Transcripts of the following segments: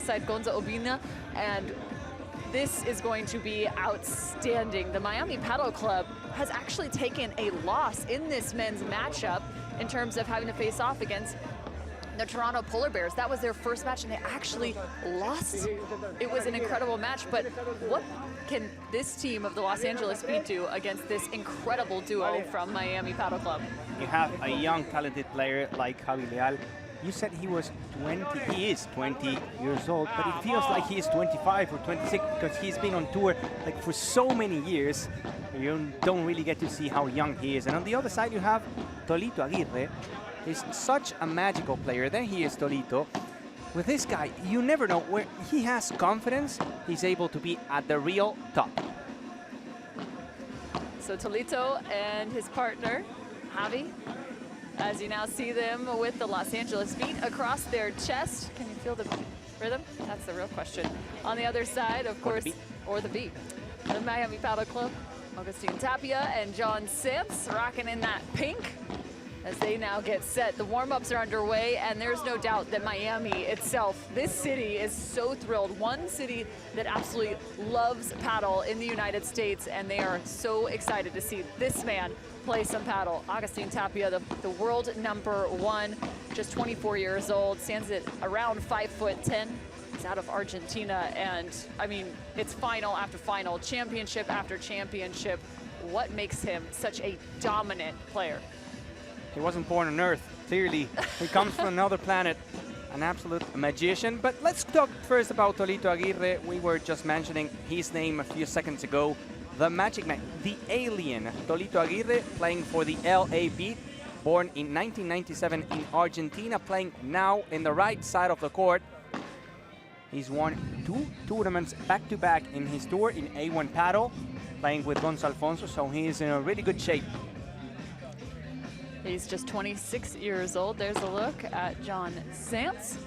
alongside Gonza Obina, and this is going to be outstanding. The Miami Padel Club has actually taken a loss in this men's matchup in terms of having to face off against the Toronto Polar Bears. That was their first match, and they actually lost. It was an incredible match, but what can this team of the Los Angeles Beat do against this incredible duo from Miami Padel Club? You have a young, talented player like Javi Leal. You said he was 20, he is 20 years old, but it feels like he is 25 or 26 because he's been on tour like for so many years. You don't really get to see how young he is. And on the other side, you have Tolito Aguirre. He's such a magical player. Then he is Tolito. With this guy, you never know where he has confidence. He's able to be at the real top. So Tolito and his partner, Javi, as you now see them with the Los Angeles Beat across their chest. Can you feel the rhythm? That's the real question. On the other side, of course, or the beat. The Miami Padel Club, Agustin Tapia and John Sants rocking in that pink as they now get set. The warm-ups are underway, and there's no doubt that Miami itself, this city is so thrilled. One city that absolutely loves paddle in the United States, and they are so excited to see this man play some paddle. Agustin Tapia, the world #1, just 24 years old, stands at around 5'10". He's out of Argentina, and I mean, it's final after final, championship after championship. What makes him such a dominant player? He wasn't born on Earth, clearly. He comes from another planet, an absolute magician. But let's talk first about Tolito Aguirre. We were just mentioning his name a few seconds ago. The Magic Man, the alien, Tolito Aguirre, playing for the LA Beat, born in 1997 in Argentina, playing now in the right side of the court. He's won 2 tournaments back-to-back in his tour in A1 Padel, playing with Gonza Alfonso, so he is in a really good shape. He's just 26 years old. There's a look at John Sants.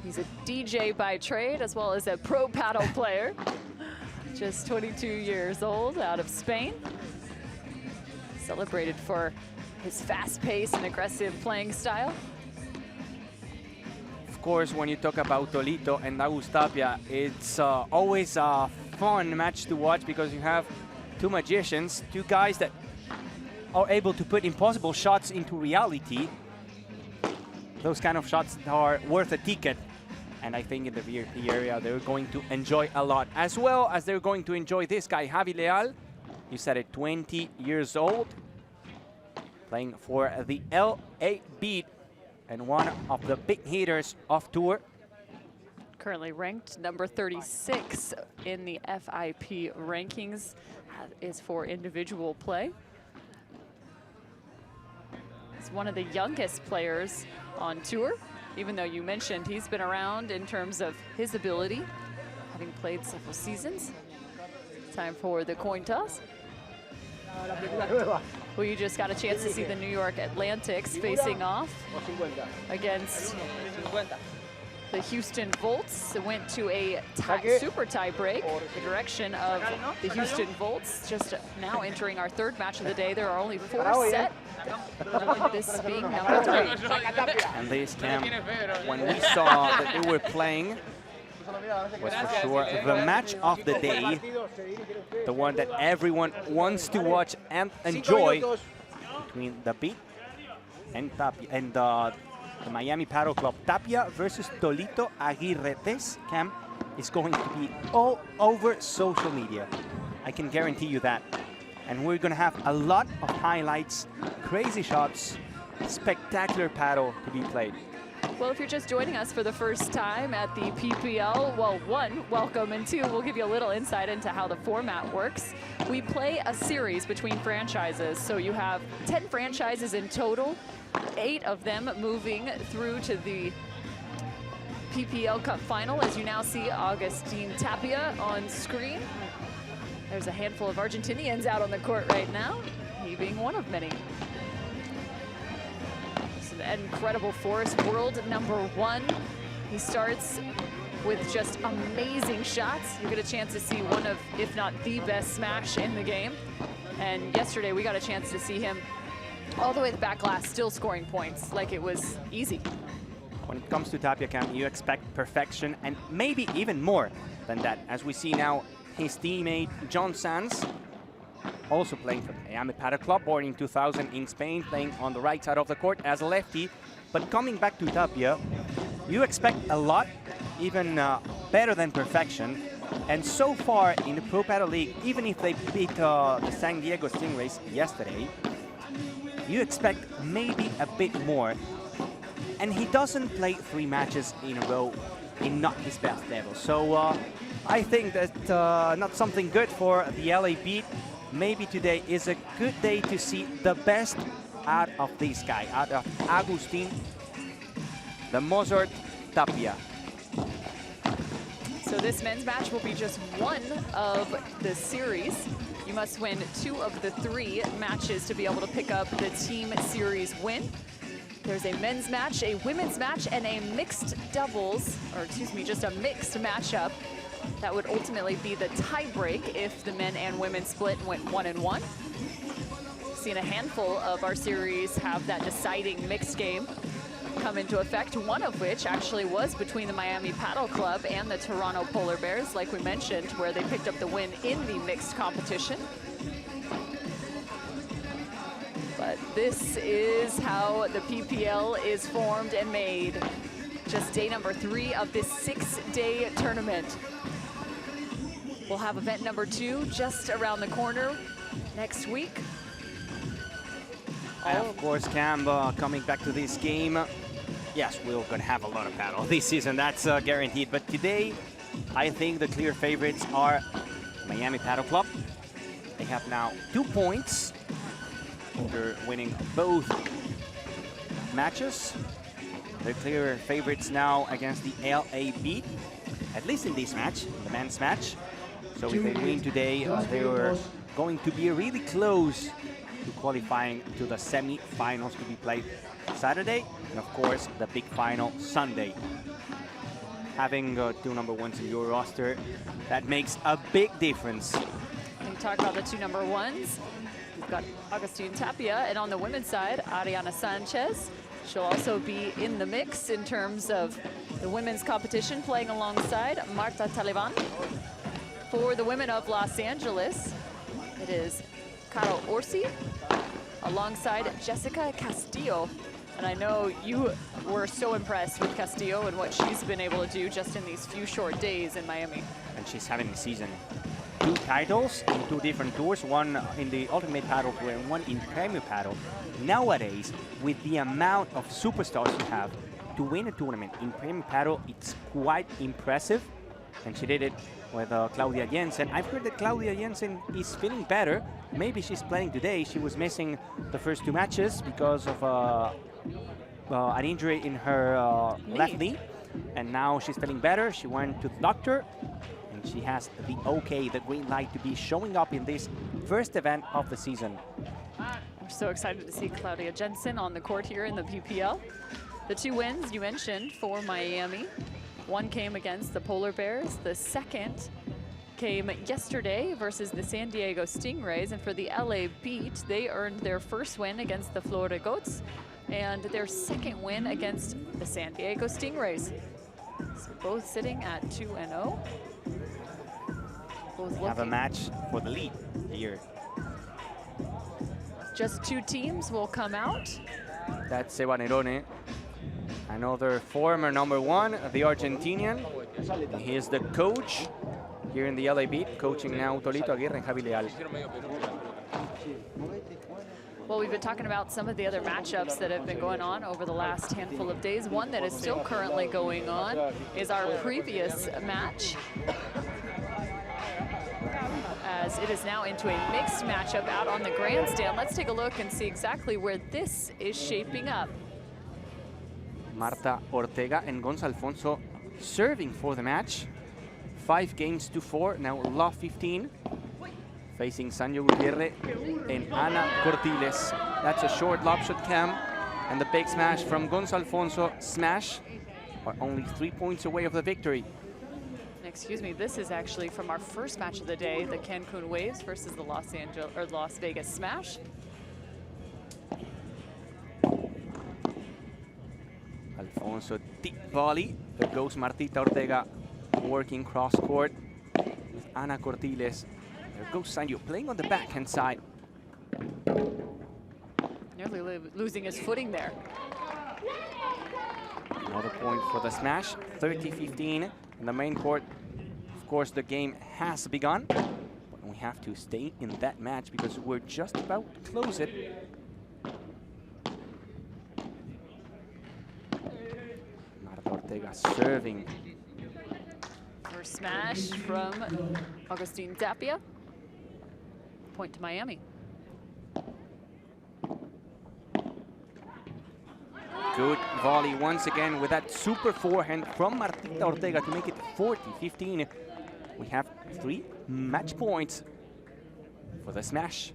He's a DJ by trade as well as a pro paddle player. Just 22 years old, out of Spain. Celebrated for his fast pace and aggressive playing style. Of course, when you talk about Tolito and Agus Tapia, it's always a fun match to watch because you have two magicians, two guys that are able to put impossible shots into reality. Those kind of shots are worth a ticket. And I think in the VIP area, they're going to enjoy a lot, as well as they're going to enjoy this guy, Javi Leal. You said it, 20 years old, playing for the LA Beat and one of the big hitters of tour. Currently ranked number 36 in the FIP rankings, is for individual play. He's one of the youngest players on tour, even though you mentioned he's been around in terms of his ability, having played several seasons. Time for the coin toss. We just got a chance to see the New York Atlantics facing off against the Houston Volts. It went to a super tie break, the direction of the Houston Volts. Just now entering our third match of the day. There are only 4 set, this being number 3. And this camp, when we saw that they were playing, was for sure the match of the day, the one that everyone wants to watch and enjoy, between the Beat and Tapia and the Miami Padel Club. Tapia versus Tolito Aguirre. This camp is going to be all over social media. I can guarantee you that. And we're going to have a lot of highlights, crazy shots, spectacular paddle to be played. Well, if you're just joining us for the first time at the PPL, well, 1, welcome, and 2, we'll give you a little insight into how the format works. We play a series between franchises, so you have 10 franchises in total, 8 of them moving through to the PPL Cup final, as you now see Agustin Tapia on screen. There's a handful of Argentinians out on the court right now, he being one of many. An incredible force, world #1. He starts with just amazing shots. You get a chance to see one of, if not the best smash in the game. And yesterday we got a chance to see him all the way to the back glass, still scoring points like it was easy. When it comes to Tapia Cam, you expect perfection and maybe even more than that. As we see now, his teammate John Sanz, also playing for the Miami Padel Club, born in 2000 in Spain, playing on the right side of the court as a lefty. But coming back to Tapia, you expect a lot, even better than perfection. And so far in the Pro Padel League, even if they beat the San Diego Stingrays yesterday, you expect maybe a bit more. And he doesn't play 3 matches in a row in not his best level. So I think that not something good for the LA Beat. Maybe today is a good day to see the best out of this guy, out of Agustin, the Mozart Tapia. So this men's match will be just one of the series. You must win 2 of the 3 matches to be able to pick up the team series win. There's a men's match, a women's match, and a mixed doubles, or excuse me, just a mixed matchup. That would ultimately be the tie-break if the men and women split and went 1-1. Seen a handful of our series have that deciding mixed game come into effect, one of which actually was between the Miami Padel Club and the Toronto Polar Bears, like we mentioned, where they picked up the win in the mixed competition. But this is how the PPL is formed and made. Just day number 3 of this 6-day tournament. We'll have event number 2 just around the corner next week. And of course, Cam, coming back to this game, yes, we're going to have a lot of paddle this season, that's guaranteed. But today, I think the clear favorites are Miami Padel Club. They have now 2 points after winning both matches. They're clear favorites now against the LA Beat, at least in this match, the men's match. So if they win today, they were going to be really close to qualifying to the semi-finals to be played Saturday, and of course the big final Sunday. Having 2 number 1s in your roster, that makes a big difference. And talk about the 2 number 1s. We've got Agustin Tapia, and on the women's side, Ariana Sanchez. She'll also be in the mix in terms of the women's competition, playing alongside Marta Taliban. For the women of Los Angeles, it is Caro Orsi alongside Jessica Castillo. And I know you were so impressed with Castillo and what she's been able to do just in these few short days in Miami. And she's having a season. 2 titles in 2 different tours, one in the Ultimate Padel Tour and one in Premier Padel. Nowadays, with the amount of superstars you have, to win a tournament in Premier Padel, it's quite impressive. And she did it with Claudia Jensen. I've heard that Claudia Jensen is feeling better. Maybe she's playing today. She was missing the first 2 matches because of an injury in her left knee. And now she's feeling better. She went to the doctor, and she has the okay, the green light to be showing up in this first event of the season. I'm so excited to see Claudia Jensen on the court here in the PPL. The 2 wins you mentioned for Miami. One came against the Polar Bears. The second came yesterday versus the San Diego Stingrays. And for the LA Beat, they earned their first win against the Florida Goats and their second win against the San Diego Stingrays. So both sitting at 2-0. Both have a match for the lead here. Just 2 teams will come out. That's Seba Nerone, another former number 1, the Argentinian. He is the coach here in the LA Beat, coaching now Tolito Aguirre and Javi Leal. Well, we've been talking about some of the other matchups that have been going on over the last handful of days. One that is still currently going on is our previous match, as it is now into a mixed matchup out on the grandstand. Let's take a look and see exactly where this is shaping up. Marta Ortega and Gonza Alfonso serving for the match. 5-4, now love 15. Facing Sanyo Gutierrez and Ana Cortiles. That's a short lob shot, Cam. And the big smash from Gonza Alfonso. Smash are only 3 points away of the victory. Excuse me, this is actually from our first match of the day, the Cancun Waves versus the Las Vegas Smash. Alfonso deep volley. There goes Martita Ortega working cross court with Ana Cortiles. There goes Sanyo playing on the backhand side. Nearly losing his footing there. Another point for the smash, 30-15 in the main court. Of course, the game has begun, but we have to stay in that match because we're just about to close it. Marta Ortega serving. First smash from Agustin Tapia. Point to Miami. Good volley once again with that super forehand from Martita Ortega to make it 40-15. We have 3 match points for the smash.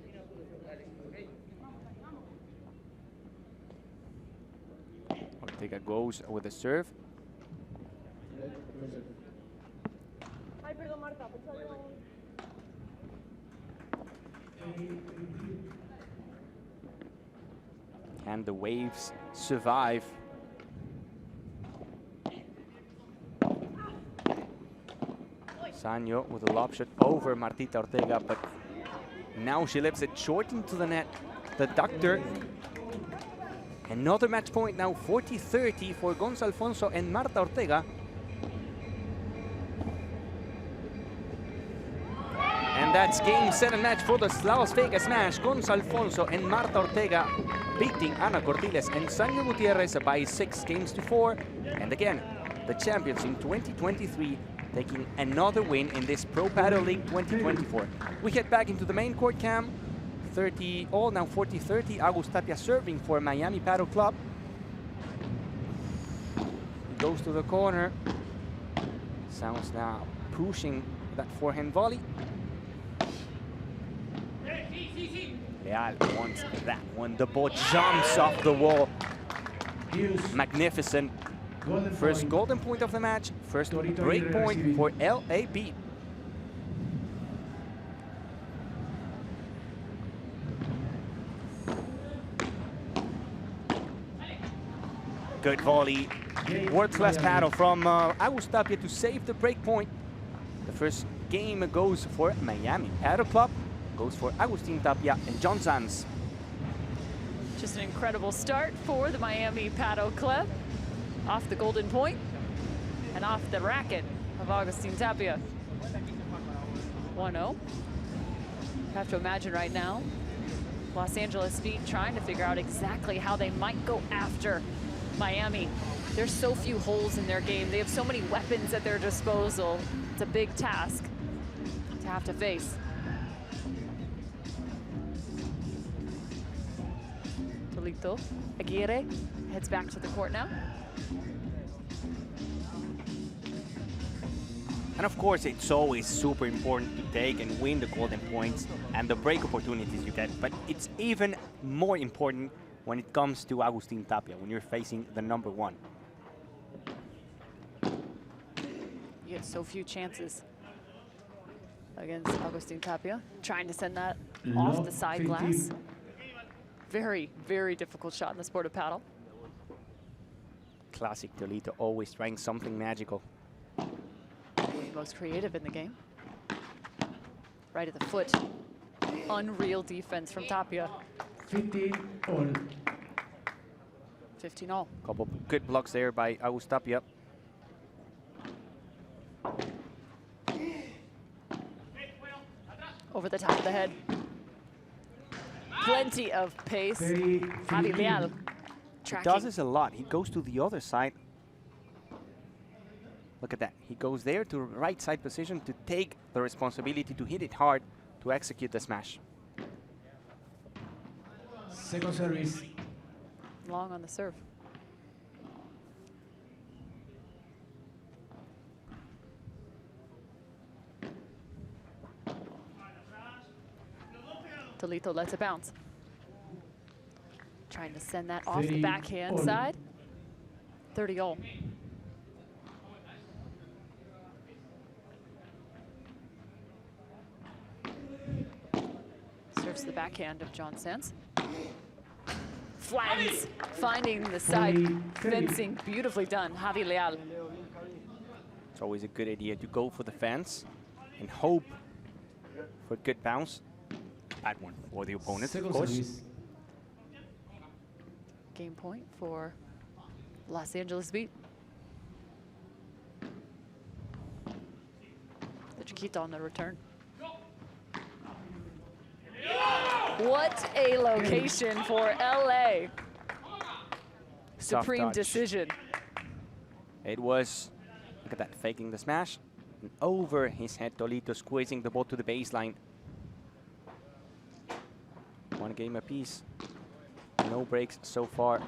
Ortega goes with the serve. And the waves survive. Sanyo with a lob shot over Martita Ortega, but now she lifts it short into the net. The doctor. Another match point now, 40-30 for Gonz Alfonso and Marta Ortega. And that's game 7 match for the Las Vegas Smash. Gonz Alfonso and Marta Ortega beating Ana Cortiles and Sanyo Gutierrez by 6 games to 4. And again, the champions in 2023 taking another win in this Pro Padel League 2024. We head back into the main court cam. 30 all, now 40-30. Agus Tapia serving for Miami Padel Club. He goes to the corner. Sounds now pushing that forehand volley. Leal wants that one. The ball jumps off the wall. Magnificent. First golden point of the match. First break point for LAB. Good volley. World-class paddle from Agus Tapia to save the break point. The first game goes for Miami Padel Club. Goes for Agustin Tapia and John Sanz. Just an incredible start for the Miami Padel Club. Off the golden point and off the racket of Agustin Tapia. 1-0. Have to imagine right now, Los Angeles Speed trying to figure out exactly how they might go after Miami. There's so few holes in their game. They have so many weapons at their disposal. It's a big task to have to face. Tolito Aguirre heads back to the court now. And of course, it's always super important to take and win the golden points and the break opportunities you get. But it's even more important when it comes to Agustin Tapia, when you're facing the #1. You get so few chances against Agustin Tapia. Trying to send that off the side glass. Very, very difficult shot in the sport of paddle. Classic Tolito, always trying something magical. Most creative in the game. Right at the foot. Unreal defense from Tapia. 15 all. 15 all. Couple good blocks there by Agus Tapia. Over the top of the head. Plenty of pace. Javi Leal He does this a lot. He goes to the other side. Look at that. He goes there to right side position to take the responsibility to hit it hard to execute the smash. Second service. Long on the serve. Tolito lets it bounce. Trying to send that off the backhand side. 30 all. Serves the backhand of John Sanz. flattens, finding the side fencing. Beautifully done, Javi Leal. It's always a good idea to go for the fence and hope for a good bounce. Bad one for the opponent, of course. Service. Game point for Los Angeles Beat. The Chiquita on the return. What a location for LA. Supreme touch. decision. It was, look at that, faking the smash. And over his head, Tolito squeezing the ball to the baseline. One game apiece. No breaks so far.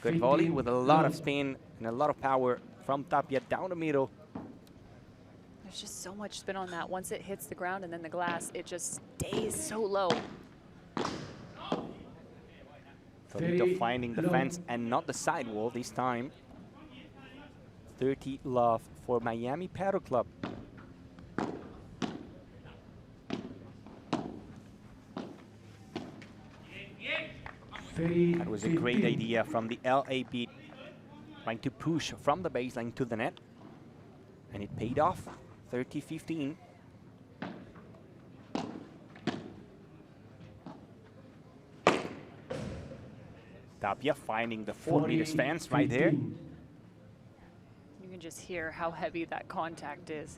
Good volley with a lot of spin and a lot of power from Tapia down the middle. There's just so much spin on that. Once it hits the ground and then the glass, it just stays so low. Tolito finding the fence and not the sidewall this time. 30 love for Miami Paddle Club. That was a great idea from the LA Beat, trying to push from the baseline to the net. And it paid off, 30-15. Tapia finding the 4 meters fence right there. You can just hear how heavy that contact is.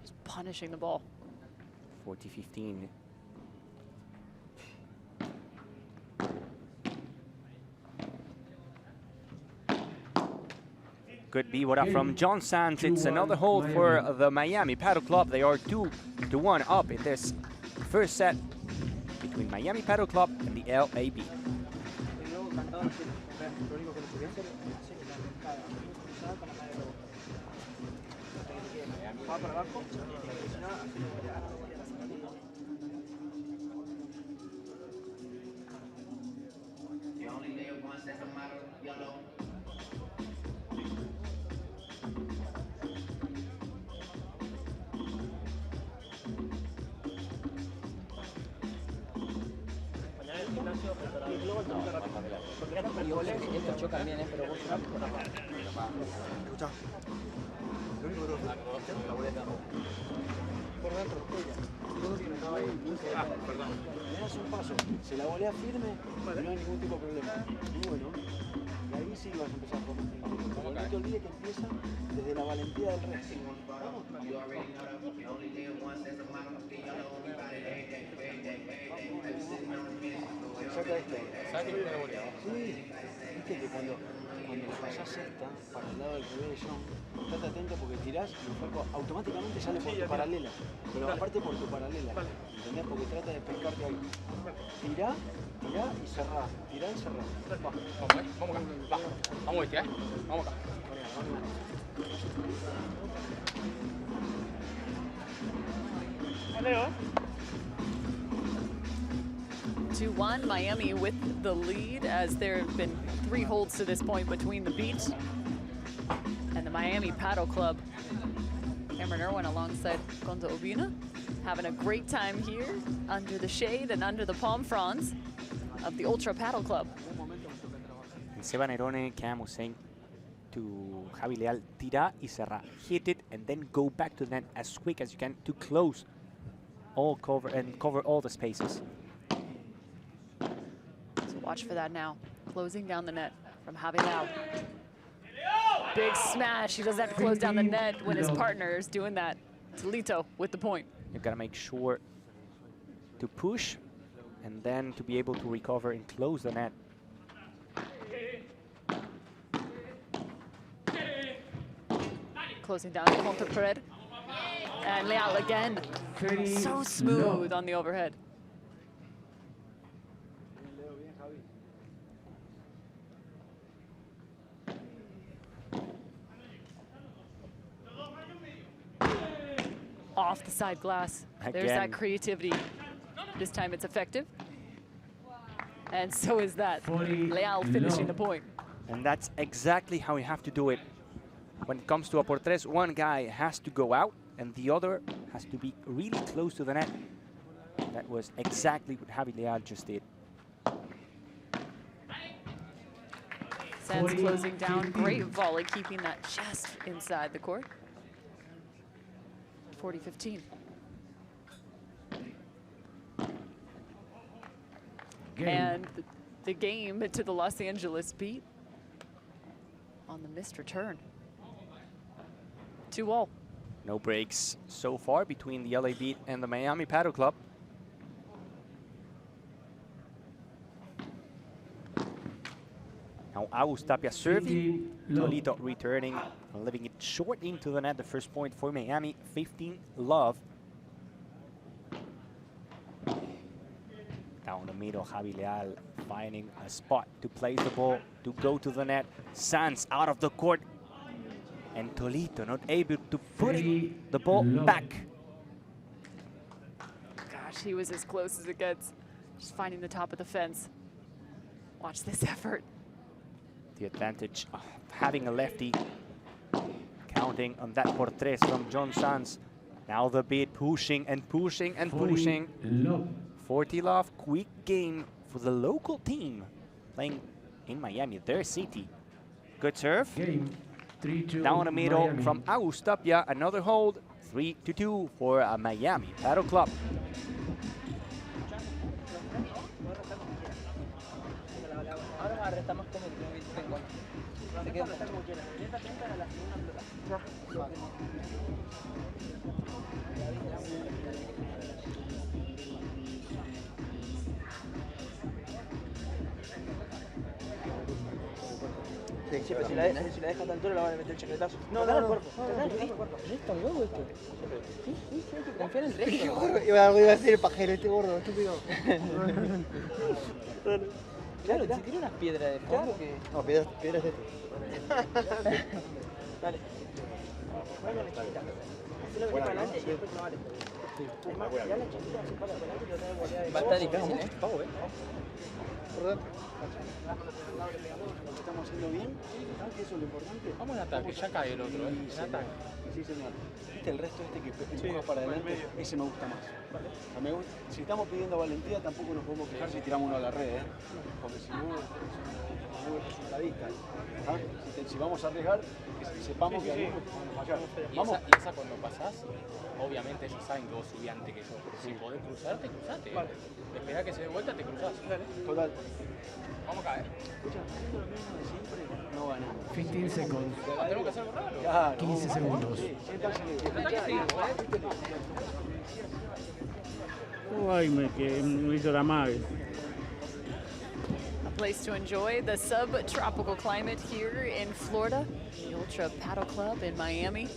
Just punishing the ball. 40-15. Good B-Wada from John Sands. It's another hold for the Miami Paddle Club. They are 2-1 up in this first set between Miami Paddle Club and the LAB. Le das un paso, se la volea firme, no hay ningún tipo de problema. Y bueno, y ahí sí vas a empezar por pero no te olvides que empieza desde la valentía del resto. Vamos. Saca esto. Sí, viste que cuando pasás esta para el lado del pabellón, estate atento porque tirás y el flaco automáticamente sale por tu paralela. Pero aparte por tu paralela. ¿Entendés? Porque trata de pescarte ahí. Tirá y cerrá. Tirá y cerrá. Vamos acá. Vamos acá. 2-1, Miami with the lead, as there have been 3 holds to this point between the Beat and the Miami Paddle Club. Cameron Irwin alongside Gonzo Obina, having a great time here under the shade and under the palm fronds of the Ultra Paddle Club. And Seba Nerone, Cam was saying to Javi Leal, tira y cerrar. Hit it and then go back to the net as quick as you can to close cover all the spaces. So watch for that now. Closing down the net from Javi Leal. Big smash. He doesn't have to close down the net when his partner is doing that. Tolito with the point. You've got to make sure to push and then to be able to recover and close the net. Closing down Contra Pared. And Leal again. So smooth on the overhead. Off the side glass. There's that creativity. This time it's effective. And so is that. Leal finishing the point. And that's exactly how you have to do it. When it comes to a por tres, one guy has to go out and the other has to be really close to the net. That was exactly what Javi Leal just did. Defense closing down. Great volley, keeping that chest inside the court. 40-15. And the game to the Los Angeles Beat on the missed return. 2-all. No breaks so far between the LA Beat and the Miami Padel Club. Now Agus Tapia serving, Toledo returning, and leaving it short into the net. The first point for Miami, 15-love. Down the middle, Javi Leal finding a spot to place the ball, to go to the net. Sanz out of the court. And Toledo not able to put the ball back. Gosh, he was as close as it gets. Just finding the top of the fence. Watch this effort. The advantage of having a lefty. Counting on that por tres from John Sanz. Now the Beat pushing and pushing and pushing. 40-love, quick game for the local team playing in Miami, their city. Good serve. Down the middle Miami. from Agus Tapia. Another hold. 3-2 for Miami Padel Club. Sí, pero si la deja tanto le van a meter el chaquetazo. No, no, no. ¿Resta el huevo esto? Sí, hay que confiar en el resto. Iba a decir el pajero, este gordo, estúpido. Claro, si tiene unas piedras de fondo que... No, piedras de esto. Dale. Bueno, la chiquita. Hacelo que para adelante y después no vale. Es más, ya la chiquita se para adelante y lo tengo que volver. Va a estar difícil, ¿eh? Perdón. Lo que estamos haciendo bien, ¿sabes que eso es lo importante? Vamos en ataque, ya cae el otro, ¿eh? En ataque. Sí, señor. ¿Viste el resto este que empuja para adelante? Ese me gusta más. O sea, me gusta. Si estamos pidiendo valentía, tampoco nos podemos quejar si tiramos uno a la red, ¿eh? Porque si no, es muy resultadista. ¿Ah? Si vamos a arriesgar, que sepamos que algunos vamos a fallar. Vamos. Y esa cuando pasás, obviamente ellos saben que vos subís antes que yo. Si podés cruzarte, cruzate. Vale. Esperá que se dé vuelta, te cruzás. Dale. Total. Vamos a caer. Escucha, haciendo lo mismo de siempre, no ganamos. 15 seconds. Tenemos que hacer algo raro. Claro, 15 segundos. Sí, siéntanse. Ay, me hizo la madre. A place to enjoy the subtropical climate here in Florida. The Ultra Paddle Club in Miami,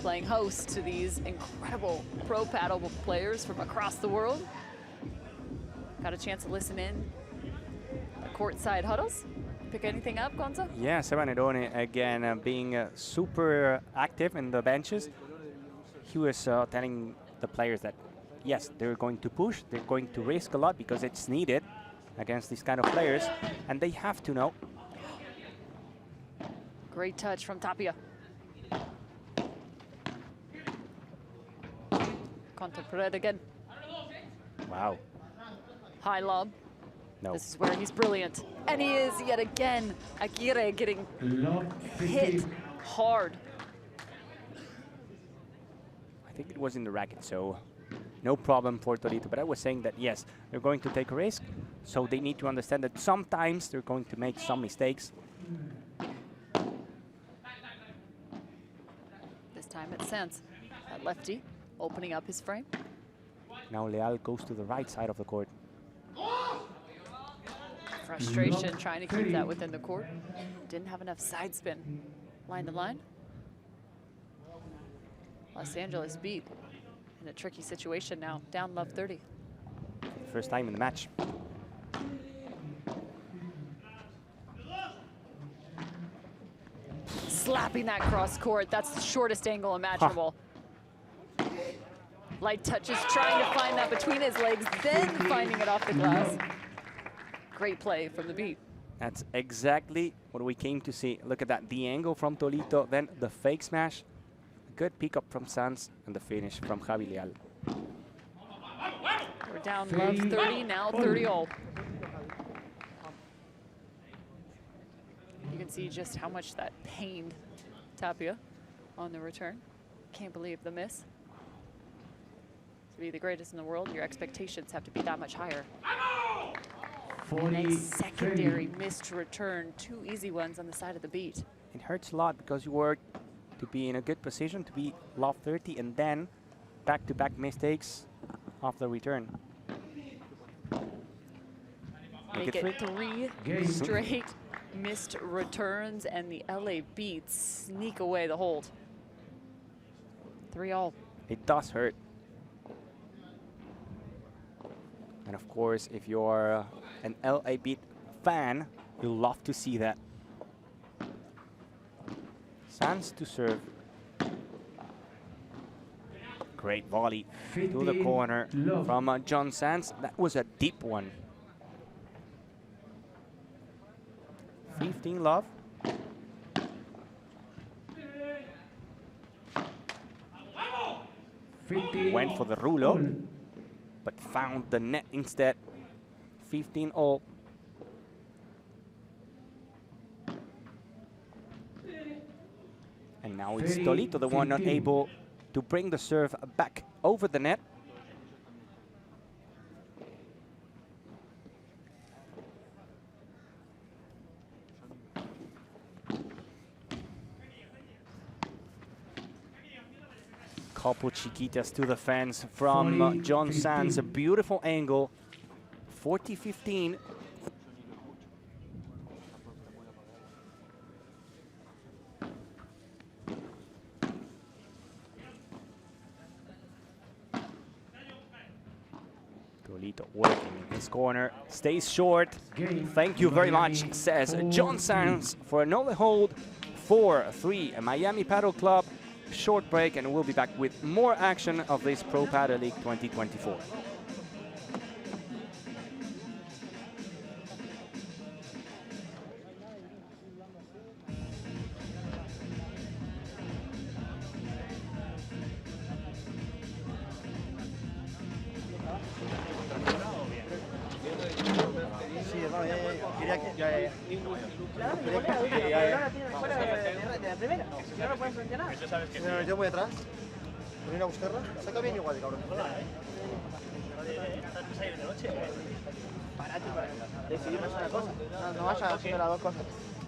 playing host to these incredible pro paddle players from across the world. Got a chance to listen in courtside huddles. Pick anything up, Gonzo? Yeah, Seba Nerone again being super active in the benches. He was telling the players that yes, they're going to push, they're going to risk a lot because it's needed against these kind of players, and they have to know. Great touch from Tapia. Contemporate again. Wow. High lob. No. This is where he's brilliant. And he is yet again. Aguirre getting hit hard. I think it was in the racket, so no problem for Toledo. But I was saying that, yes, they're going to take a risk, so they need to understand that sometimes they're going to make some mistakes. This time it's Sanz, that lefty, opening up his frame. Now Leal goes to the right side of the court. Frustration trying to keep that within the court. Didn't have enough side spin. Line to line. Los Angeles Beat in a tricky situation now, down love 30. First time in the match. Slapping that cross court, that's the shortest angle imaginable. Light touches, trying to find that between his legs, then finding it off the glass. Great play from the Beat. That's exactly what we came to see. Look at that, the angle from Toledo, then the fake smash. Good pick-up from Sanz, and the finish from Javi Leal. We're down love 30, now 30 all. You can see just how much that pained Tapia on the return. Can't believe the miss. To be the greatest in the world, your expectations have to be that much higher. Nice secondary missed return. 2 easy ones on the side of the beat. It hurts a lot because you work to be in a good position, to be love 30, and then back-to-back mistakes off the return. Make it 3 straight missed returns, and the LA Beats sneak away the hold. 3-all. It does hurt. And of course, if you're an LA Beat fan, you'll love to see that. Sands to serve. Great volley to the corner from John Sands. That was a deep one. 15 love. Went for the rulo, but found the net instead. 15 all. And now it's Tolito, the one not able to bring the serve back over the net. Couple chiquitas to the fence from John Sands. A beautiful angle. 40-15. Tolito working in his corner. Stays short. Thank you very much, says John Sands for another hold. 4-3 Miami Paddle Club. Short break, and we'll be back with more action of this Pro Padel League 2024. Se me metió muy atrás. Voy a ir a buscarla. Saca bien igual, cabrón. Decidimos una cosa. No vas a hacer las dos cosas.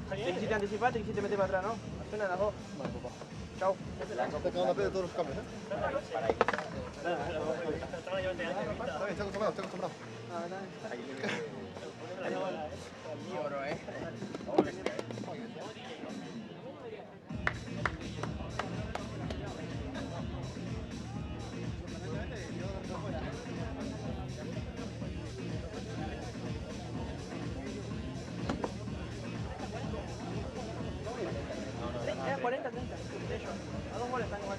Te quisiste anticipar, te quisiste meter para atrás, ¿no? Al final las dos. Vale, papá. Chao. Te quedan la pena de todos los cambios, ¿eh? Está acostumbrado, está acostumbrado. Era 40-30. De hecho, a 2 goles están igual.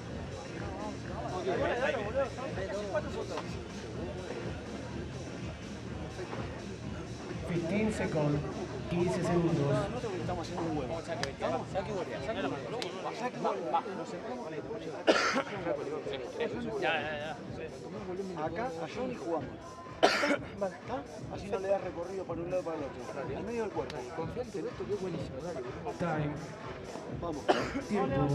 15 seconds. 15 segundos. No te estamos haciendo un huevo. Saque acá, allá ni jugamos. Así no le das recorrido para un lado y para el otro. Al medio del cuerpo. Confiante en esto que es buenísimo. Dale. Time. Vamos. Tiempo.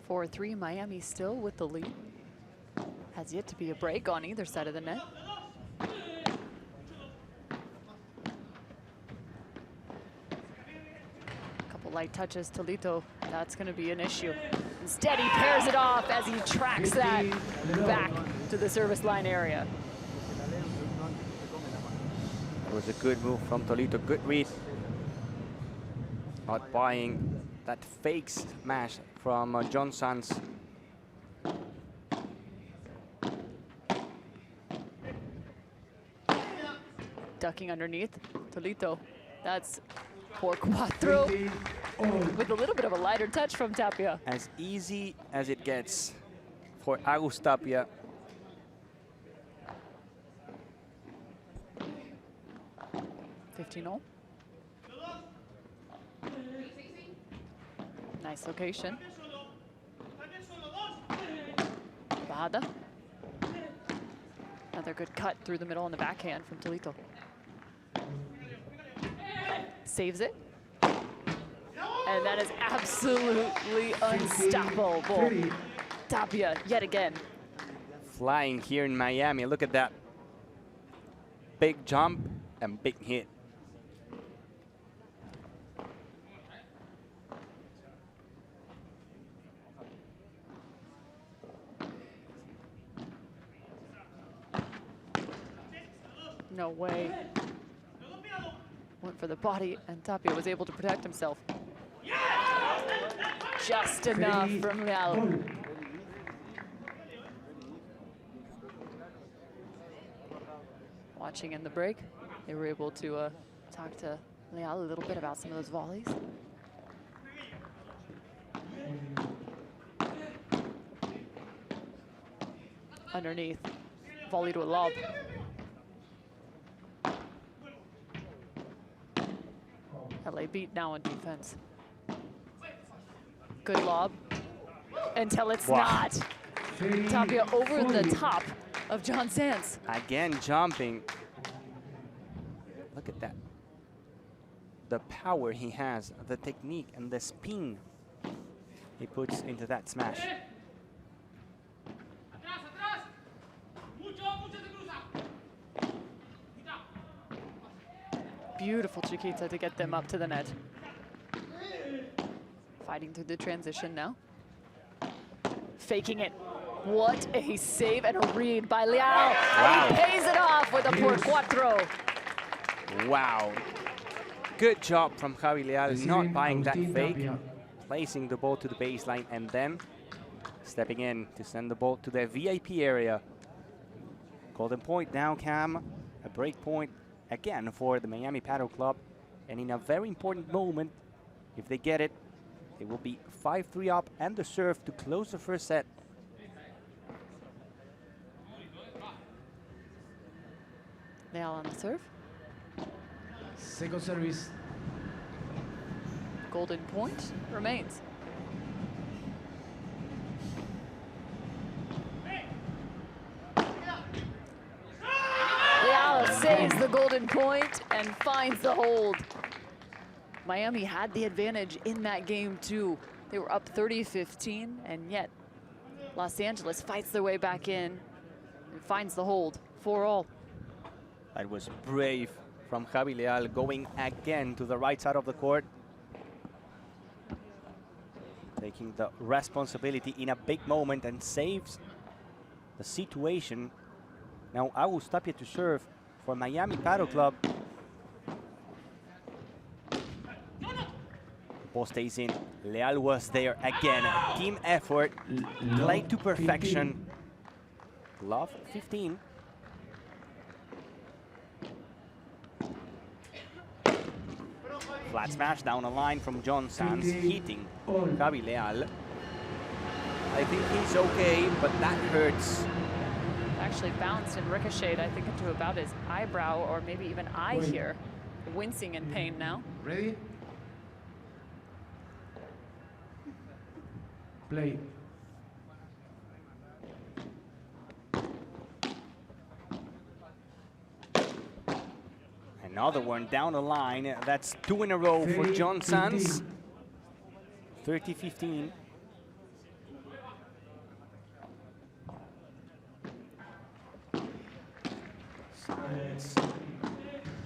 For 3, Miami still with the lead. Has yet to be a break on either side of the net. Couple light touches, Tolito. That's going to be an issue. Instead, he pairs it off as he tracks that back to the service line area. It was a good move from Tolito, good read. Not buying that fake smash from John Sands. Ducking underneath, Tolito. That's por cuatro with a little bit of a lighter touch from Tapia. As easy as it gets for Agus Tapia. 15-all. Nice location. Bajada. Another good cut through the middle on the backhand from Tolito. Saves it. And that is absolutely unstoppable. Tapia, yet again. Flying here in Miami. Look at that. Big jump and big hit. No way. Went for the body, and Tapia was able to protect himself. Just enough from Leal. Watching in the break, they were able to talk to Leal a little bit about some of those volleys. Underneath, volley to a lob. LA beat now on defense. Good lob, until it's not. Tapia over the top of John Sands. Again, jumping. Look at that. The power he has, the technique and the spin he puts into that smash. Beautiful Chiquita to get them up to the net. Fighting through the transition now. Faking it. What a save and a read by Leal. Wow. And he pays it off with a por cuatro. Wow. Good job from Javi Leal, not buying that fake, placing the ball to the baseline and then stepping in to send the ball to the VIP area. Golden point now, Cam. A break point again for the Miami Padel Club. And in a very important moment, if they get it, it will be 5-3 up and the serve to close the first set. Leal on the serve. Second service. Golden point remains. Leal saves the golden point and finds the hold. Miami had the advantage in that game too. They were up 30-15, and yet Los Angeles fights their way back in and finds the hold, 4-all. That was brave from Javi Leal, going again to the right side of the court. Taking the responsibility in a big moment and saves the situation. Now Agus Tapia to serve for Miami Padel Club. Ball stays in. Leal was there again. Team effort, played to perfection. Love 15. Flat smash down the line from John Sands, hitting Javi Leal. I think he's okay, but that hurts. Actually bounced and ricocheted, I think, into about his eyebrow or maybe even eye here. Wincing in pain now. Ready? Play. Another one down the line. That's 2 in a row for John Sands. 30-15.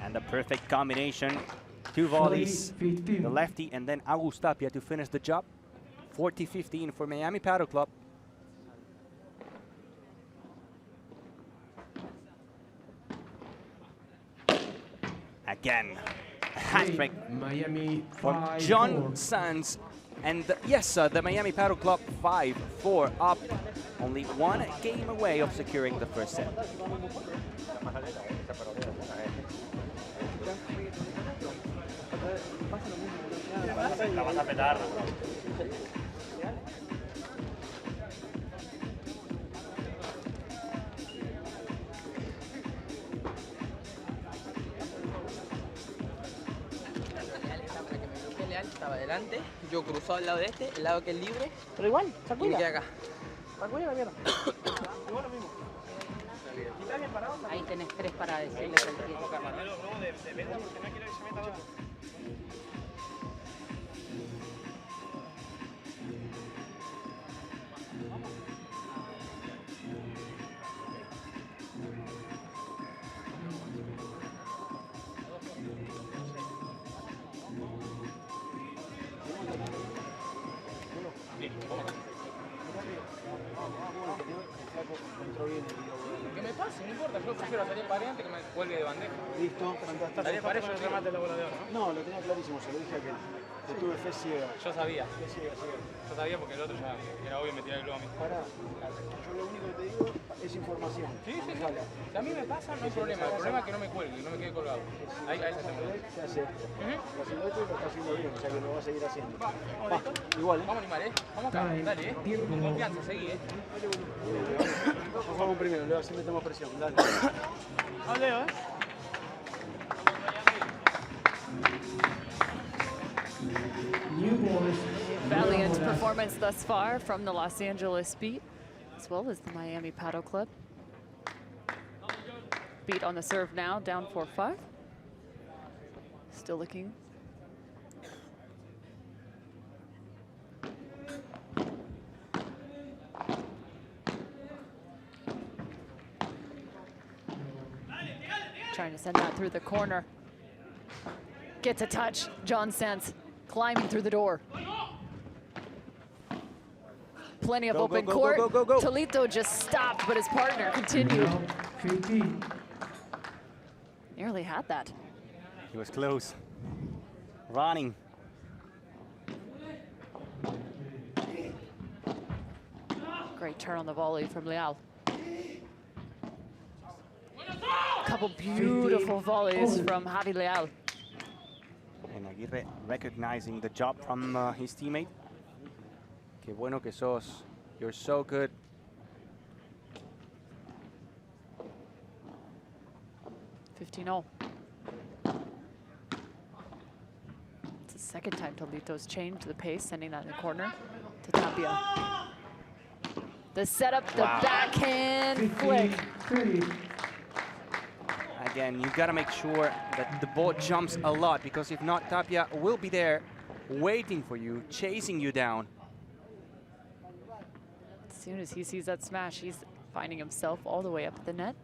And the perfect combination. 2 volleys. The lefty and then Agus Tapia to finish the job. 40-15 for Miami Padel Club. Again, a hat trick Miami from John Sands. And yes, the Miami Padel Club 5-4 up. Only 1 game away of securing the first set. yo cruzado al lado de este, el lado que es libre. Pero igual, Y me sacuda. quedé acá. Sacuda la mierda. Igual lo mismo. Ahí tenés 3 para decirle cualquier. Que me pase, no importa, yo prefiero salir para adelante que me cuelgue de bandeja. Listo, fantástico. Salir para eso no remate el volador, ¿no? No, lo tenía clarísimo, se lo dije a aquel. Que tuve fe ciega. Yo sabía. Fe ciega, ciega. Yo sabía porque el otro ya era obvio me tiraba el globo a mí. Pará, yo lo único que te digo es información. Sí. Si a mí me pasa, no hay problema. El problema es que no me cuelgue, no me quede colgado. Ahí se está. ¿Qué hace esto? Está haciendo esto y lo está haciendo bien, o sea que lo va a seguir haciendo. Va, igual, ¿eh? Vamos a animar, Vamos acá, dale, Con confianza, seguí, Nos vamos primero, luego así metemos presión. Dale. Leo, New boys. Valiant performance thus far from the Los Angeles Beat, as well as the Miami Paddle Club. Beat on the serve now, down 4-5. Still looking. Trying to send that through the corner. Gets a touch. John Sense climbing through the door. Plenty of open court. Tolito just stopped, but his partner continued. Now 15. Nearly had that. He was close. Running. Great turn on the volley from Leal. Couple beautiful volleys from Javi Leal. And Aguirre recognizing the job from his teammate. Qué bueno que sos. You're so good. $15-0. It's the second time Tolito's changed the pace, sending that in the corner to Tapia. The setup, the backhand flick. 30. Again, you've got to make sure that the ball jumps a lot, because if not, Tapia will be there waiting for you, chasing you down. As soon as he sees that smash, he's finding himself all the way up at the net,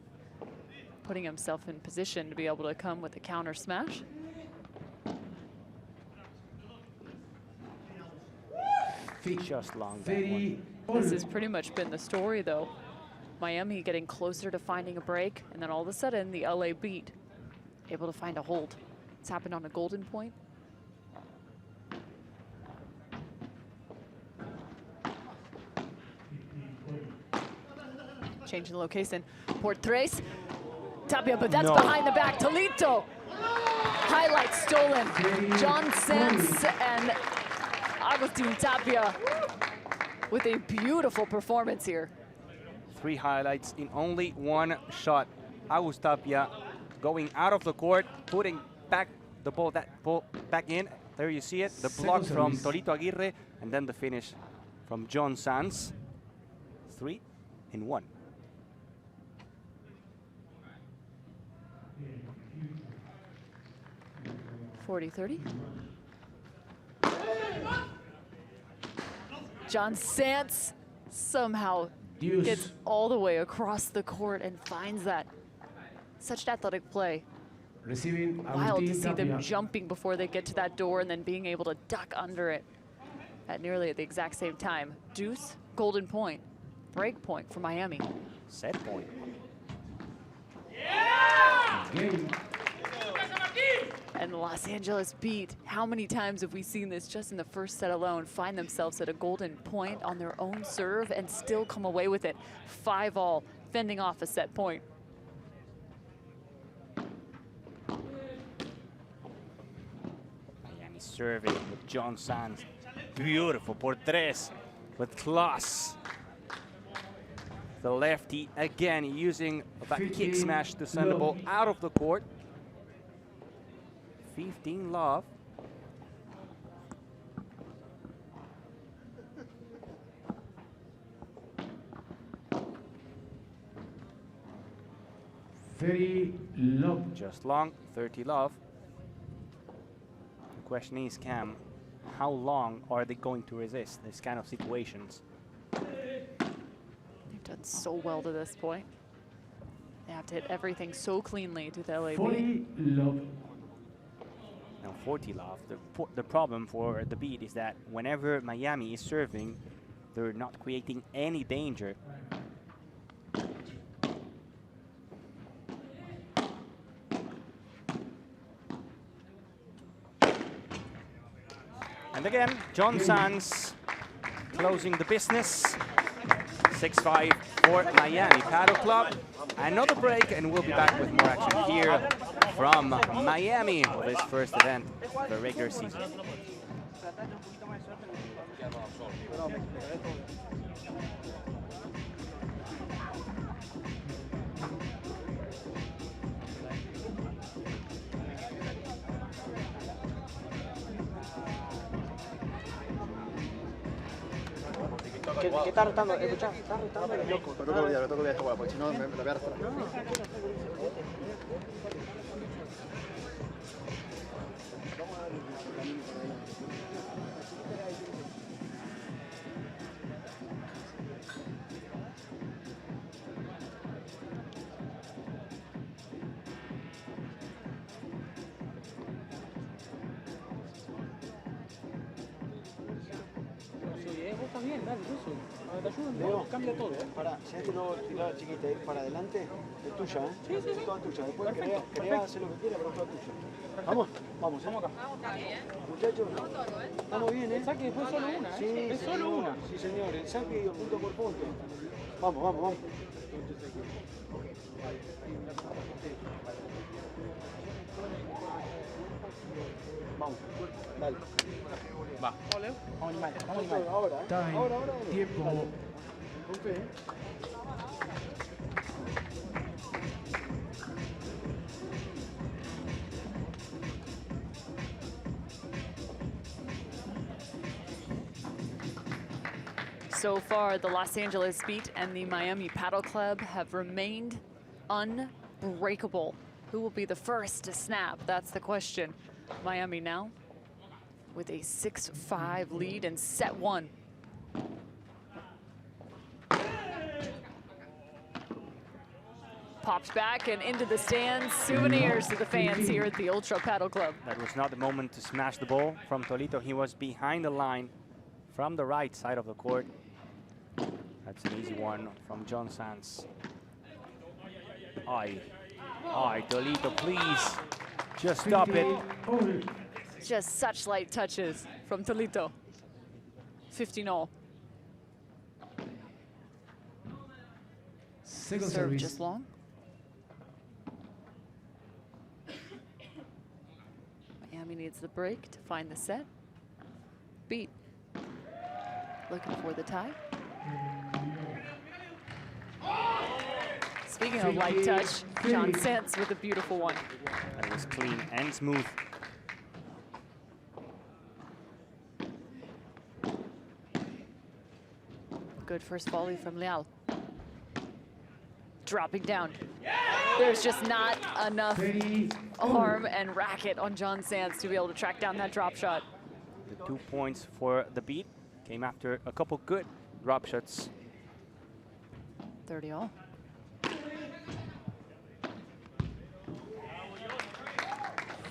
putting himself in position to be able to come with a counter smash. Just long. That one. This has pretty much been the story, though. Miami getting closer to finding a break, and then all of a sudden, the LA Beat able to find a hold. It's happened on a golden point. Changing the location. Port Tres. Tapia, but that's behind the back. Tolito. Highlight stolen. John Sense and Agustin Tapia with a beautiful performance here. 3 highlights in only 1 shot. Agus Tapia going out of the court, putting back the ball, back in. There you see it, the block from Tolito Aguirre, and then the finish from John Sanz. 3 in 1. $40-30. John Sanz somehow gets all the way across the court and finds that. Such athletic play. Receiving Wild to Agustin see them Tapia. jumping before they get to that door and then being able to duck under it at nearly the exact same time. Deuce, golden point, break point for Miami. Set point. Game. And the Los Angeles Beat, how many times have we seen this just in the first set alone, find themselves at a golden point on their own serve and still come away with it? 5-all, fending off a set point. Miami serving with John Sanz. Beautiful por tres with class. The lefty again using that kick smash to send the ball out of the court. 15 love. 30 love. Just long, 30 love. The question is, Cam, how long are they going to resist this kind of situations? They've done so well to this point. They have to hit everything so cleanly to the LAB. 40 love. Now 40 love. The problem for the beat is that whenever Miami is serving, they're not creating any danger. And again, John Sands closing the business. 6-5 for Miami Paddle Club. Another break, and we'll be back with more action here from Miami for this first event of the regular season. ¿Qué está rotando? Escuchá, está rotando el loco. Lo tengo que olvidar esta hueá, porque si no me la voy a arrastrar. Vos también, dale, eso. Te ayudan, Leo, cambia todo. Para, si has que no tirar chiquita, ir para adelante, es tuya, ¿eh? Sí, sí, sí. Es toda tuya. Después Perfecto, crea, hacer lo que quiera, pero es toda tuya. Vamos, vamos, Vamos acá. muchachos. Estamos bien, ¿eh? El saque después solo una, Sí, ¿eh? Es solo señor. una. Sí, señor. El saque punto por punto. Vamos, vamos, vamos. Vamos, dale. Va. Vamos animal, vamos animal. Ahora, ¿eh? Time. Ahora. Tiempo. Con fe, ¿eh? So far, the Los Angeles Beat and the Miami Paddle Club have remained unbreakable. Who will be the first to snap? That's the question. Miami now with a 6-5 lead in set one. Popped back and into the stands. Souvenirs to the fans here at the Ultra Paddle Club. That was not the moment to smash the ball from Tolito. He was behind the line from the right side of the court. That's an easy one from John Sands. Aye, Tolito, please. Just stop it. Just such light touches from Tolito. 15-all. Second Serve service. just long. Miami needs the break to find the set. Beat. Looking for the tie. Speaking of light touch, John Sands with a beautiful one. That was clean and smooth. Good first volley from Leal. Dropping down. There's just not enough arm and racket on John Sands to be able to track down that drop shot. The 2 points for the Beat came after a couple good drop shots. 30-all.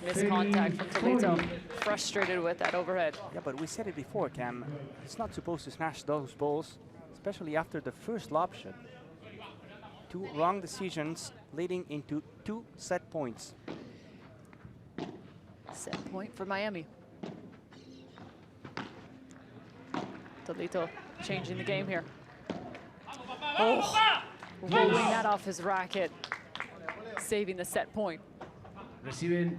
Missed contact from Tolito. Frustrated with that overhead. Yeah, but we said it before, Cam. It's not supposed to smash those balls, especially after the first lob shot. 2 wrong decisions leading into 2 set points. Set point for Miami. Tolito changing the game here. Oh, rolling that off his racket. Saving the set point. Reciben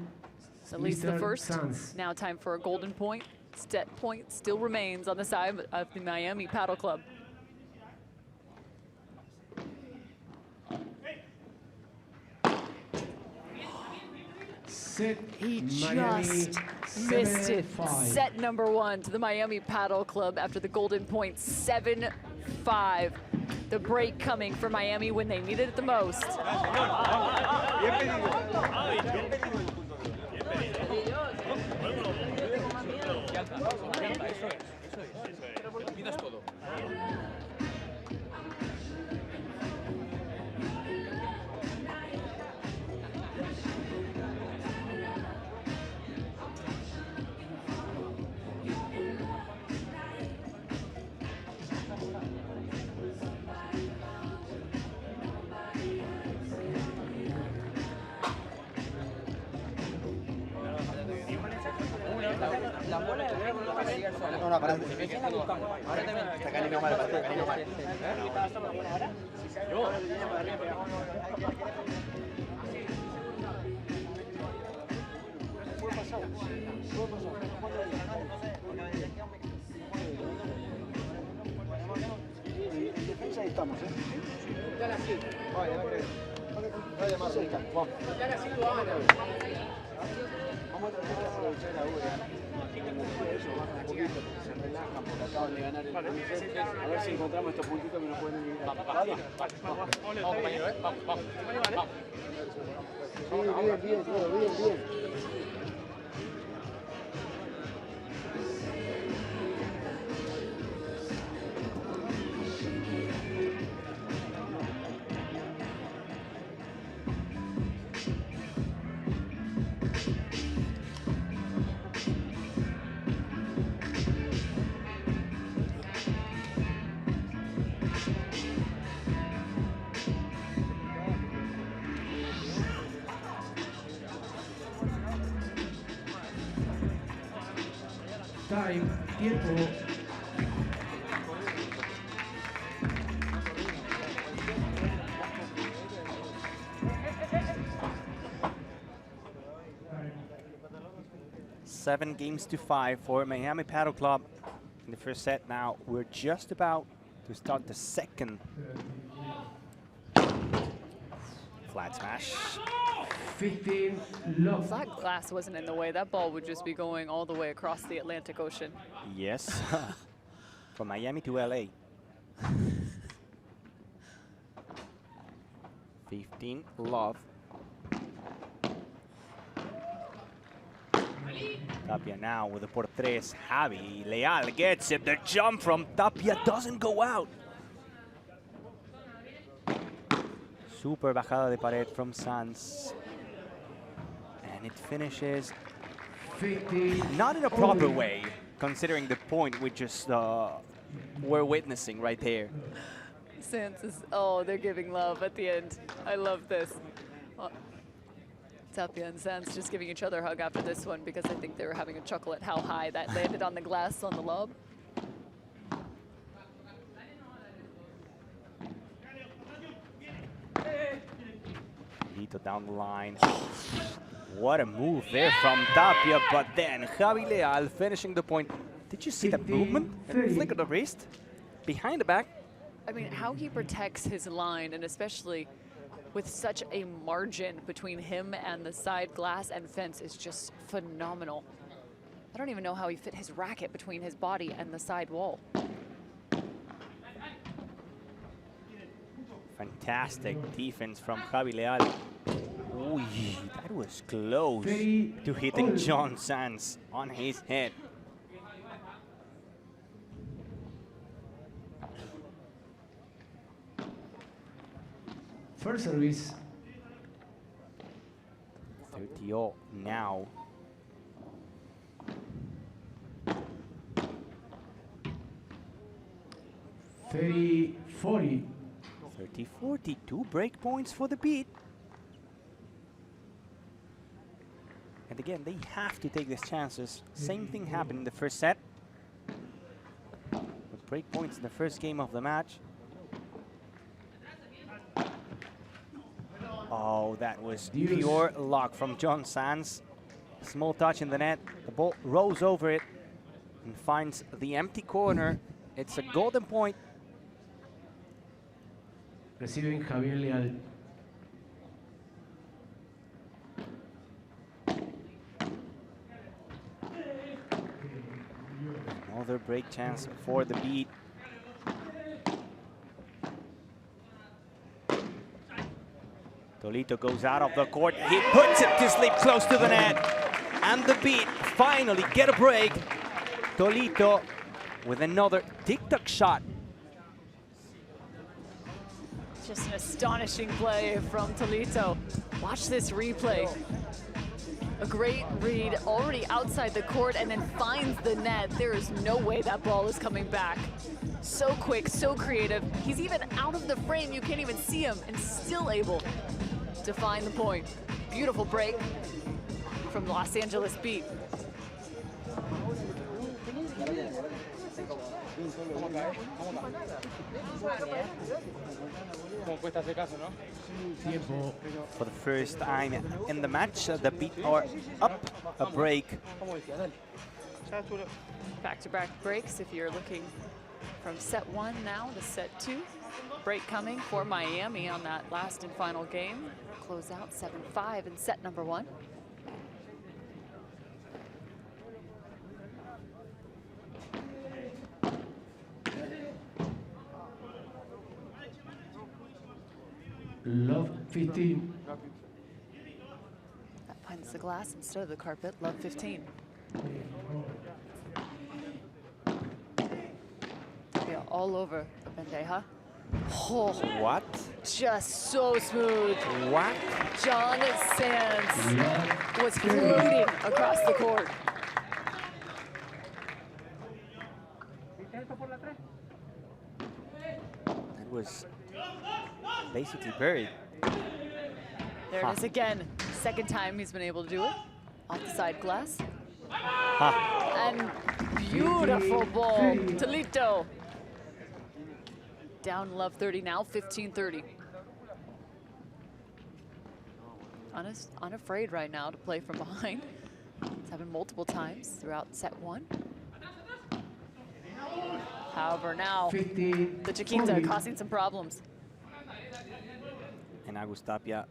At least the Mr. first. Sands. Now time for a golden point. Set point still remains on the side of the Miami Paddle Club. set. He Miami, just missed it. 7-5. Set number 1 to the Miami Paddle Club after the golden point, 7-5. The break coming for Miami when they needed it the most. Olvidas todo. La bola de verdad no va a llegar sola. No, no, pará. Recién la buscamos. Ahora también. Está caniño mal, está caniño mal. Puede pasar. En defensa ahí estamos, ¿eh? Dale así. Vale, más cerca. Vamos. Dale así, tú vamos. Vamos a tratar de aprovechar ahora. Eso, baja un poquito, porque se relajan, porque acaban de ganar el primer. A ver si encontramos estos puntitos que nos pueden eliminar. Vamos, compañero, ¿eh? Vamos. Bien, todo bien. Time, tiempo. Seven games to 5 for Miami Paddle Club in the first set. Now we're just about to start the second. Flat smash. 15, love. Flat glass wasn't in the way. That ball would just be going all the way across the Atlantic Ocean. Yes. From Miami to LA. 15, love. Tapia now with the por tres. Javi Leal gets it. The jump from Tapia doesn't go out. Super bajada de pared from Sanz. And it finishes 15. not in a proper way, considering the point we just were witnessing right there. Sanz is, oh, they're giving love at the end. I love this. Tapia and Sanz just giving each other a hug after this one because I think they were having a chuckle at how high that landed on the glass on the lob. Lito down the line. What a move there from Tapia, but then Javi Leal finishing the point. Did you see the movement and flick of the wrist? Behind the back. I mean, how he protects his line, and especially with such a margin between him and the side glass and fence, is just phenomenal. I don't even know how he fit his racket between his body and the side wall. Fantastic defense from Javi Leal. Ooh, that was close to hitting John Sanz on his head. First service. 30-all now. Thirty, 40. 30-40, 2 break points for the beat. And again, they have to take these chances. Same thing happened in the first set. With break points in the first game of the match. Oh, that was pure luck from John Sanz. Small touch in the net. The ball rolls over it and finds the empty corner. It's a golden point. Reciben Javier Leal. Another break chance for the beat. Tolito goes out of the court. He puts it to sleep close to the net. And the beat finally get a break. Tolito with another tic-tac shot. Just an astonishing play from Tolito. Watch this replay. A great read, already outside the court, and then finds the net. There is no way that ball is coming back. So quick, so creative. He's even out of the frame. You can't even see him, and still able to find the point. Beautiful break from Los Angeles Beat. For the first time in the match, the Beat are up a break. Back-to-back breaks if you're looking from set 1 now to set 2. Break coming for Miami on that last and final game. Close out 7-5 in set number 1. Love 15. That finds the glass instead of the carpet. Love 15. Yeah, all over the bandeja. Oh, What? just so smooth. What? John Sands was floating across the court. That was basically buried. There it is again. Second time he's been able to do it. Off the side glass. And beautiful ball. Tolito. Down love 30 now, 15-30. Unafraid right now to play from behind. It's happened multiple times throughout set 1. However, now the Chiquins are causing some problems. And Agus Tapia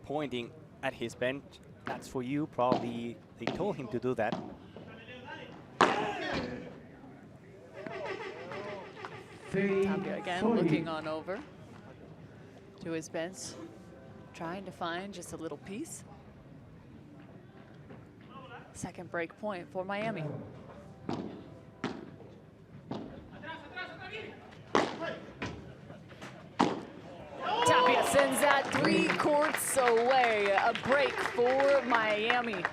pointing at his bench. That's for you. Probably they told him to do that. Tapia again looking on over to his bench, trying to find just a little piece. Second break point for Miami. Tapia sends that 3 courts away. A break for Miami.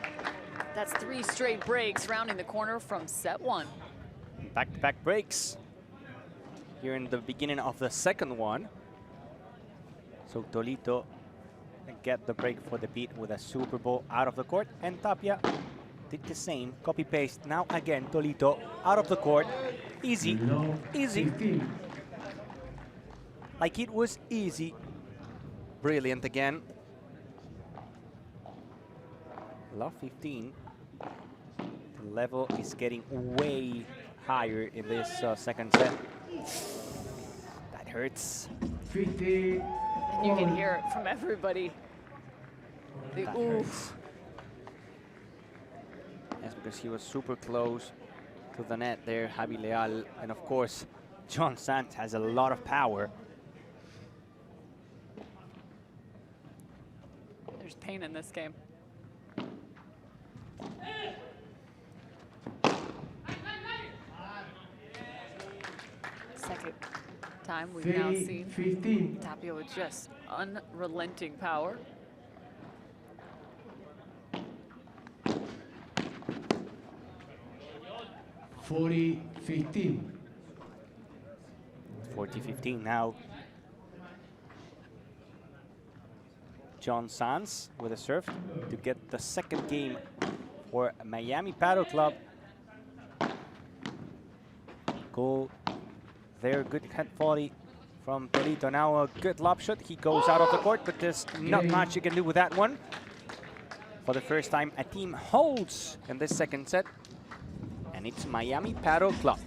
That's 3 straight breaks rounding the corner from set 1. Back-to-back breaks here in the beginning of the second one. So Tolito get the break for the Beat with a super ball out of the court, and Tapia did the same, copy-paste. Now again, Tolito out of the court. Easy, easy. Like it was easy. Brilliant again. Love 15. The level is getting way higher in this second set. That hurts. 15. And you can hear it from everybody. The That oof. hurts. Yes, because he was super close to the net there, Javi Leal. And of course, John Sands has a lot of power. There's pain in this game. Second time we've now seen 15. Tapia with just unrelenting power. Forty 15. 40-15 now. John Sands with a serve to get the second game for Miami Padel Club. Goal there, good head volley from Tolito. Now a good lob shot. He goes out of the court, but there's not much you can do with that one. For the first time, a team holds in this second set, and it's Miami Padel Club.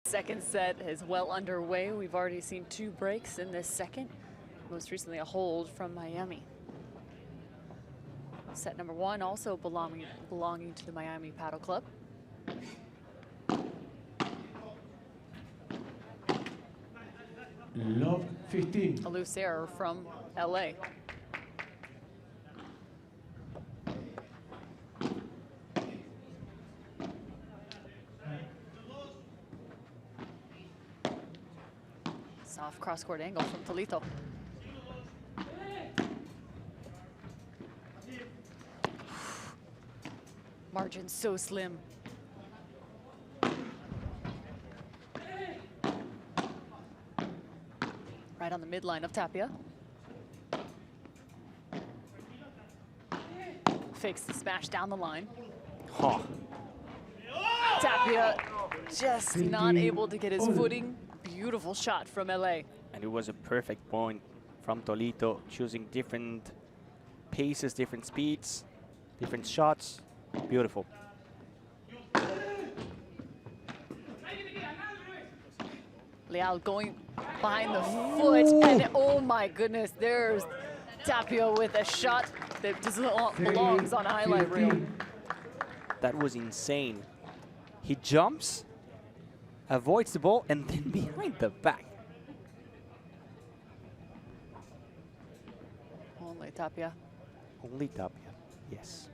Second set is well underway. We've already seen 2 breaks in this second. Most recently a hold from Miami. Set number 1 also belonging to the Miami Paddle Club. Love 15. A loose error from LA. Soft cross-court angle from Tolito. Margin so slim. Right on the midline of Tapia. Fakes the smash down the line. Huh. Tapia just not able to get his footing. Beautiful shot from LA. And it was a perfect point from Tolito, choosing different paces, different speeds, different shots. Beautiful. Leal going behind the foot, and oh my goodness, there's Tapia with a shot that belongs on a highlight reel. That was insane. He jumps, avoids the ball, and then behind the back. Only Tapia. Only Tapia, yes.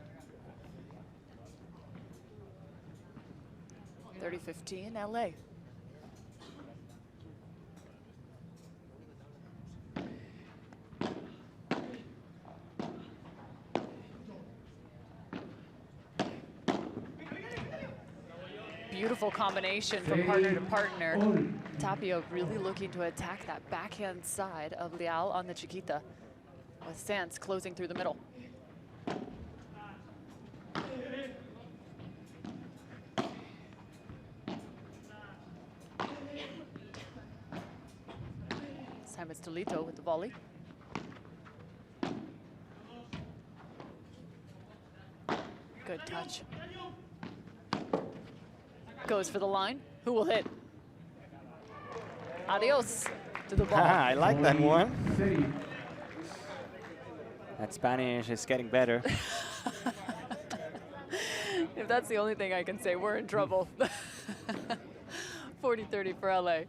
30-15 LA. Beautiful combination from partner to partner. Tapia really looking to attack that backhand side of Leal on the Chiquita, with Sanz closing through the middle. This time it's Tolito with the volley. Good touch. Goes for the line. Who will hit? Adios to the ball. I like that one. That Spanish is getting better. If that's the only thing I can say, we're in trouble. 40-30 for LA.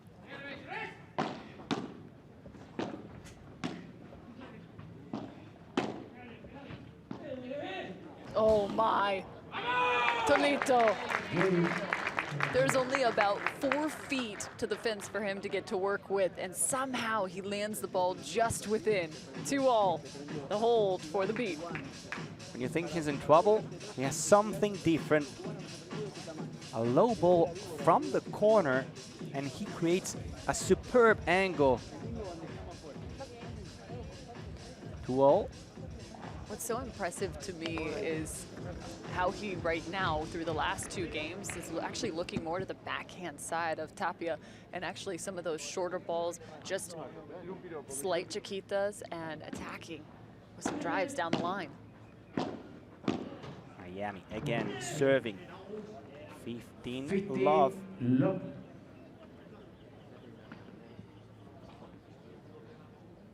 Oh my. Tolito. There's only about 4 feet to the fence for him to get to work with, and somehow he lands the ball just within. 2-all, the hold for the beat. When you think he's in trouble, he has something different. A low ball from the corner, and he creates a superb angle. 2-all. What's so impressive to me is how he right now, through the last 2 games, is actually looking more to the backhand side of Tapia, and actually some of those shorter balls, just slight Chiquitas, and attacking with some drives down the line. Miami again serving. 15 love.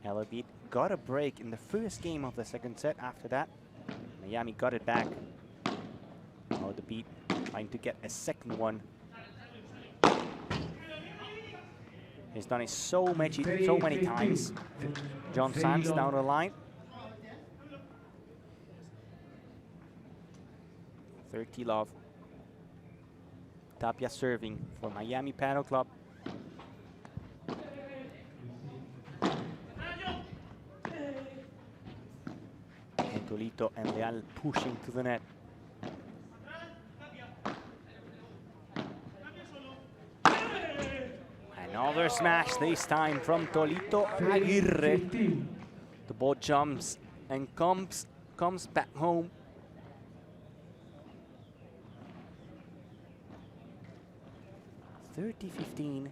Elabit got a break in the first game of the second set. After that, Miami got it back. Now the beat trying to get a second one. He's done it so many times. John Sanz down the line. 30 love. Tapia serving for Miami Paddle Club. And Tolito and Leal pushing to the net. Another smash, this time from Tolito Aguirre. The ball jumps and comes back home. (30-15).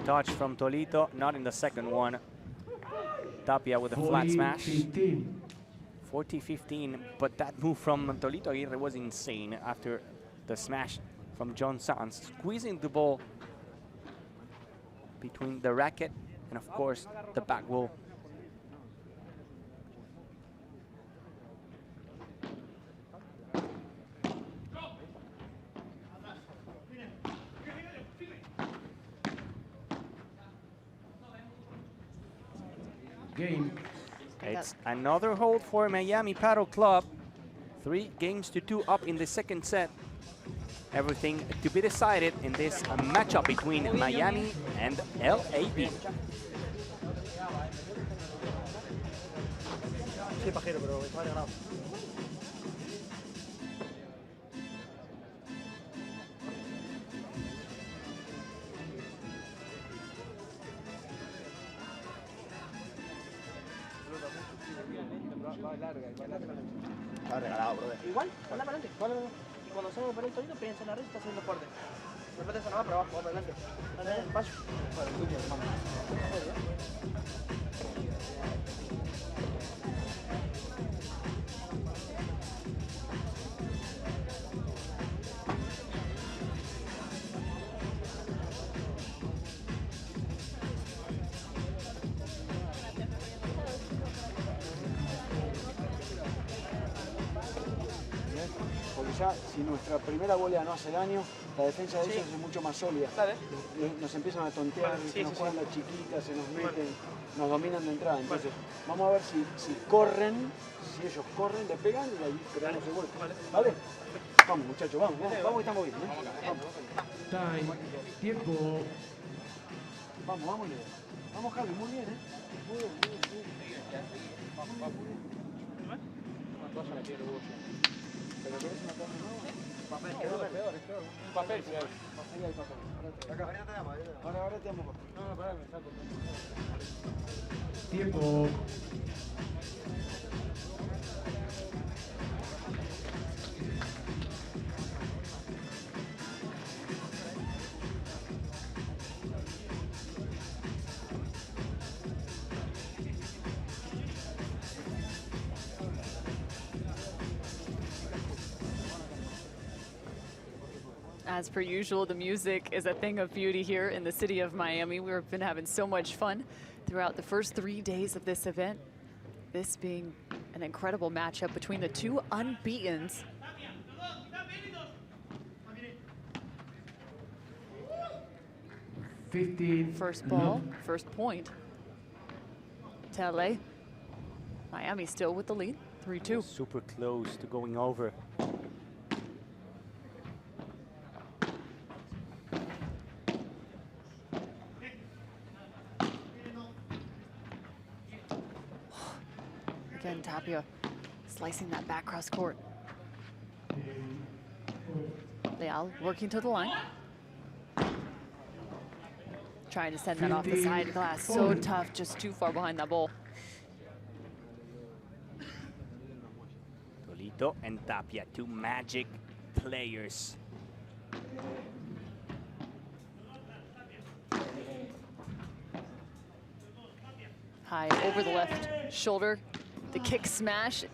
Touch from Tolito, not in the second one. Tapia with a flat smash. 40-15, but that move from Tolito Aguirre was insane after the smash from John Sanz, squeezing the ball between the racket and, of course, the back wall. Game. It's another hold for Miami Paddle Club. 3 games to 2 up in the second set. Everything to be decided in this matchup between Miami and LAB. Sí, pajero, pero está ganado. Está regalado, brother. Igual, anda para adelante. Y cuando salga por el torito, piensa en la red y está haciendo fuerte. No metes a nada para abajo, va para adelante. Dale, dale, paso. Para el tuyo, hermano. Porque ya, si nuestra primera volea no hace daño, la defensa de ellos es mucho más sólida. Dale. Nos empiezan a tontear, Sí, nos sí, juegan sí. la chiquita, se nos meten, nos dominan de entrada. Entonces, vamos a ver si corren, si ellos corren, le pegan y ahí creamos el golpe. ¿Vale? Vamos, muchachos, vamos, vamos que estamos bien. Vamos, Time. Tiempo. vamos, Leo. Vamos, Javi, muy bien, Muy bien, muy bien, muy bien. Una toalla la quiero, Hugo. ¿Pero querés una cosa nueva? Papel, un papel, si hay. Ahí hay papel. Acá. Ahora te damos papel. No, pará, me saco. Tiempo. As per usual, the music is a thing of beauty here in the city of Miami. We've been having so much fun throughout the first 3 days of this event. This being an incredible matchup between the 2 unbeatens. First ball, first point to LA. Miami still with the lead, 3-2. Super close to going over. Again, Tapia slicing that back cross court. Leal working to the line. Trying to send that off the side glass. So tough, just too far behind that ball. Tolito and Tapia, 2 magic players. High over the left shoulder. The kick smash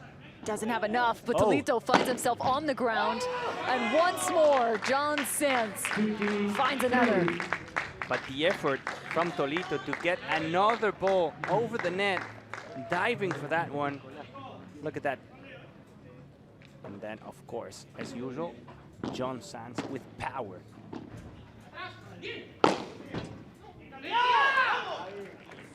doesn't have enough, but Tolito finds himself on the ground. And once more, John Sanz finds another. But the effort from Tolito to get another ball over the net, diving for that one. Look at that. And then, of course, as usual, John Sanz with power.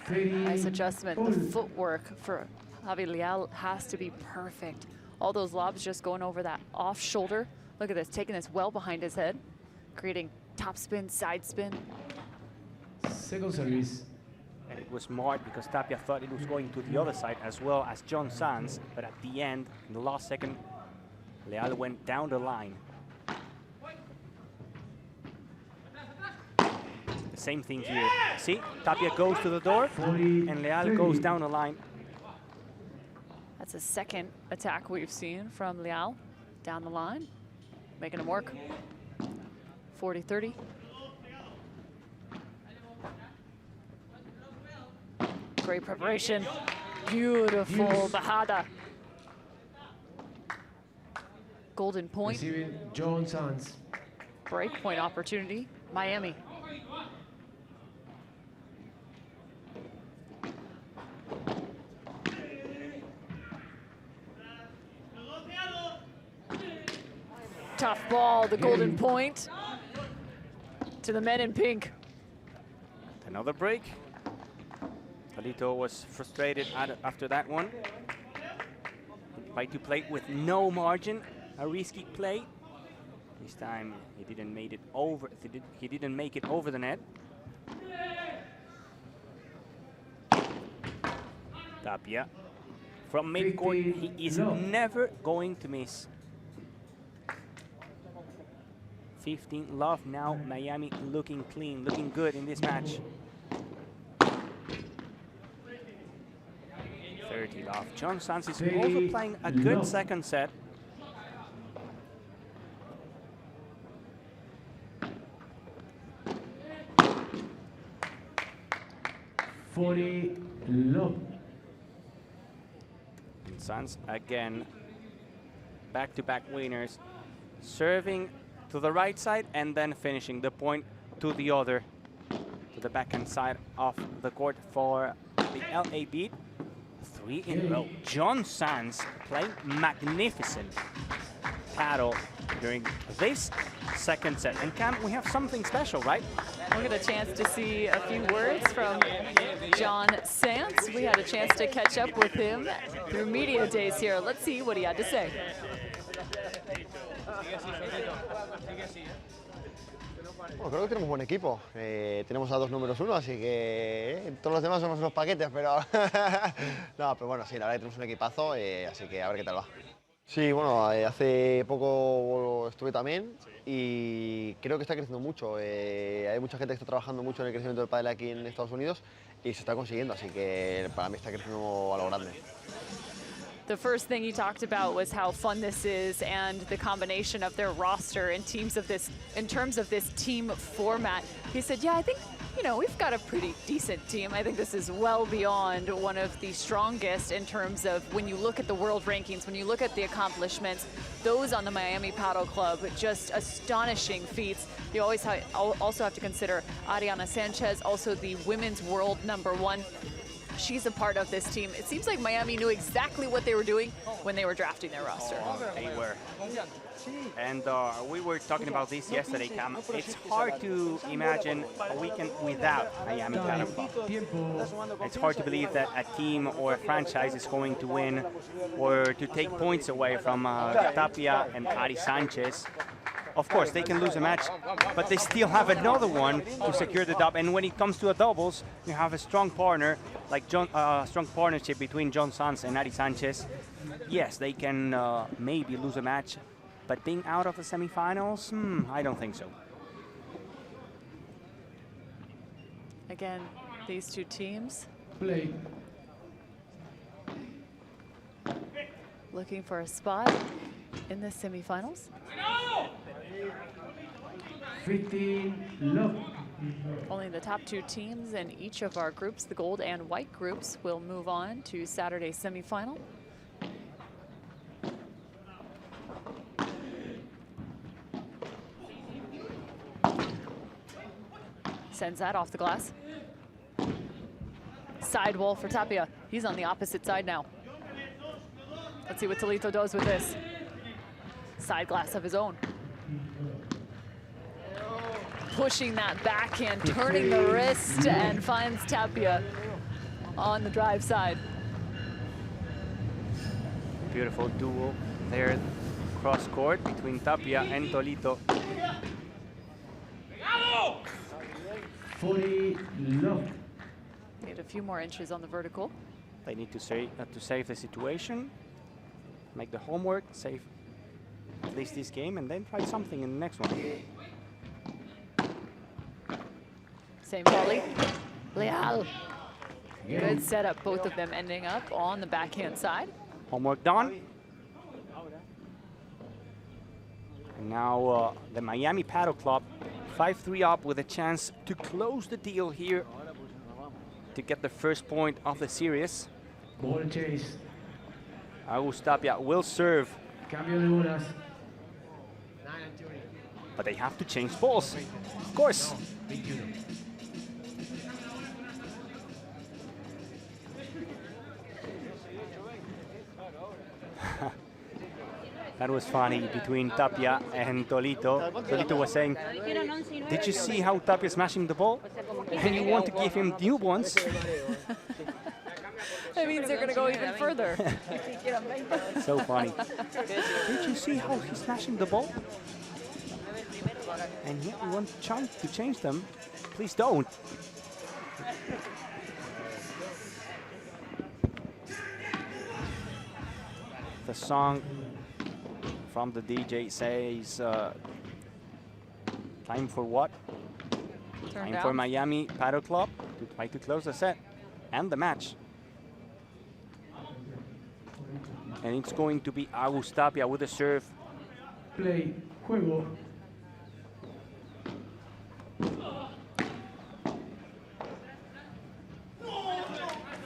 Nice adjustment. The footwork for Javi Leal has to be perfect. All those lobs just going over that off shoulder. Look at this, taking this well behind his head, creating top spin, side spin. Second service. And it was smart because Tapia thought it was going to the other side as well as John Sanz. But at the end, in the last second, Leal went down the line. The same thing here. See, Tapia goes to the door and Leal goes down the line. That's a second attack we've seen from Leal down the line, making him work. 40-30. Great preparation. Beautiful bajada. golden point. Receiving John Sands. Break point opportunity, Miami. Tough ball, the golden point to the men in pink. Another break. Tolito was frustrated after that one. He tried to play with no margin, a risky play. This time he didn't make it over. He didn't make it over the net. Tapia from midcourt. He is never going to miss. 15 love now. Miami looking clean, looking good in this match. 30 love. John Sands is also playing a good second set. Low. And Sands again, back-to-back winners, serving to the right side and then finishing the point to the other, to the backhand side of the court for the LA beat. 3 in a row. John Sands playing magnificent paddle during this second set. And Cam, we have something special, right? We got a chance to see a few words from John Sands. We had a chance to catch up with him through media days here. Let's see what he had to say. Bueno, creo que tenemos buen equipo. Tenemos a 2 números 1, así que todos los demás somos unos paquetes, pero no, pero bueno, sí, la verdad que tenemos un equipazo, así que a ver qué tal va. Sí, bueno, hace poco estuve también y creo que está creciendo mucho. Hay mucha gente que está trabajando mucho en el crecimiento del pádel aquí en Estados Unidos y se está consiguiendo, así que para mí está creciendo a lo grande. The first thing he talked about was how fun this is and the combination of their roster in terms of this team format. He said, yeah, I think, you know, we've got a pretty decent team. I think this is well beyond one of the strongest in terms of when you look at the world rankings, when you look at the accomplishments, those on the Miami Paddle Club, just astonishing feats. You always also have to consider Ariana Sanchez, also the women's world #1. She's a part of this team. It seems like Miami knew exactly what they were doing when they were drafting their roster. They were. And we were talking about this yesterday, Cam. It's hard to imagine a weekend without Miami Paddle Club. It's hard to believe that a team or a franchise is going to win or to take points away from Tapia and Ari Sanchez. Of course, they can lose a match, but they still have another one to secure the dub. And when it comes to a doubles, you have a strong partner, like strong partnership between John Sands and Ari Sanchez. Yes, they can maybe lose a match, but being out of the semifinals, I don't think so. Again, these two teams Play. looking for a spot in the semifinals. 15 low. Only the top 2 teams in each of our groups, the gold and white groups, will move on to Saturday's semifinal. Sends that off the glass. Sidewall for Tapia. He's on the opposite side now. Let's see what Tolito does with this. Side glass of his own. Pushing that backhand, turning the wrist, and finds Tapia on the drive side. Beautiful duel there, cross court between Tapia and Tolito. 40 low. Need a few more inches on the vertical. They need to save the situation, make the homework, save at least this game, and then try something in the next one. Same volley. Leal. Good setup, both of them ending up on the backhand side. Homework done. And now the Miami Paddle Club 5-3 up with a chance to close the deal here to get the first point of the series. Ball chase. Agus Tapia will serve. Cambio de bolas. but they have to change balls, of course. That was funny between Tapia and Tolito. Tolito was saying, did you see how Tapia is smashing the ball? And you want to give him new ones? That means they're going to go even further. So funny. Did you see how he's smashing the ball? And yet you want to change them? Please don't. The song from the DJ says, time for what? Time for Miami Padel Club to try to close the set and the match. And it's going to be Agus Tapia with the serve. Play, juego.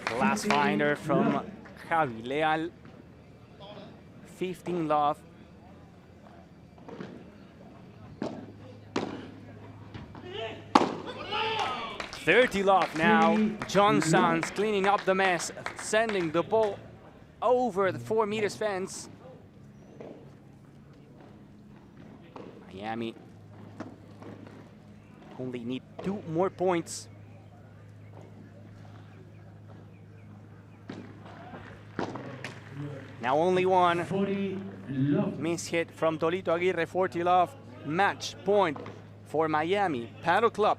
Glass finder from Javi Leal. 15 love. $30 love now. John Sanz cleaning up the mess, sending the ball over the 4 meters fence. Miami only need 2 more points. Now only one. 40 love. Miss hit from Tolito Aguirre, 40 love. Match point for Miami Padel Club.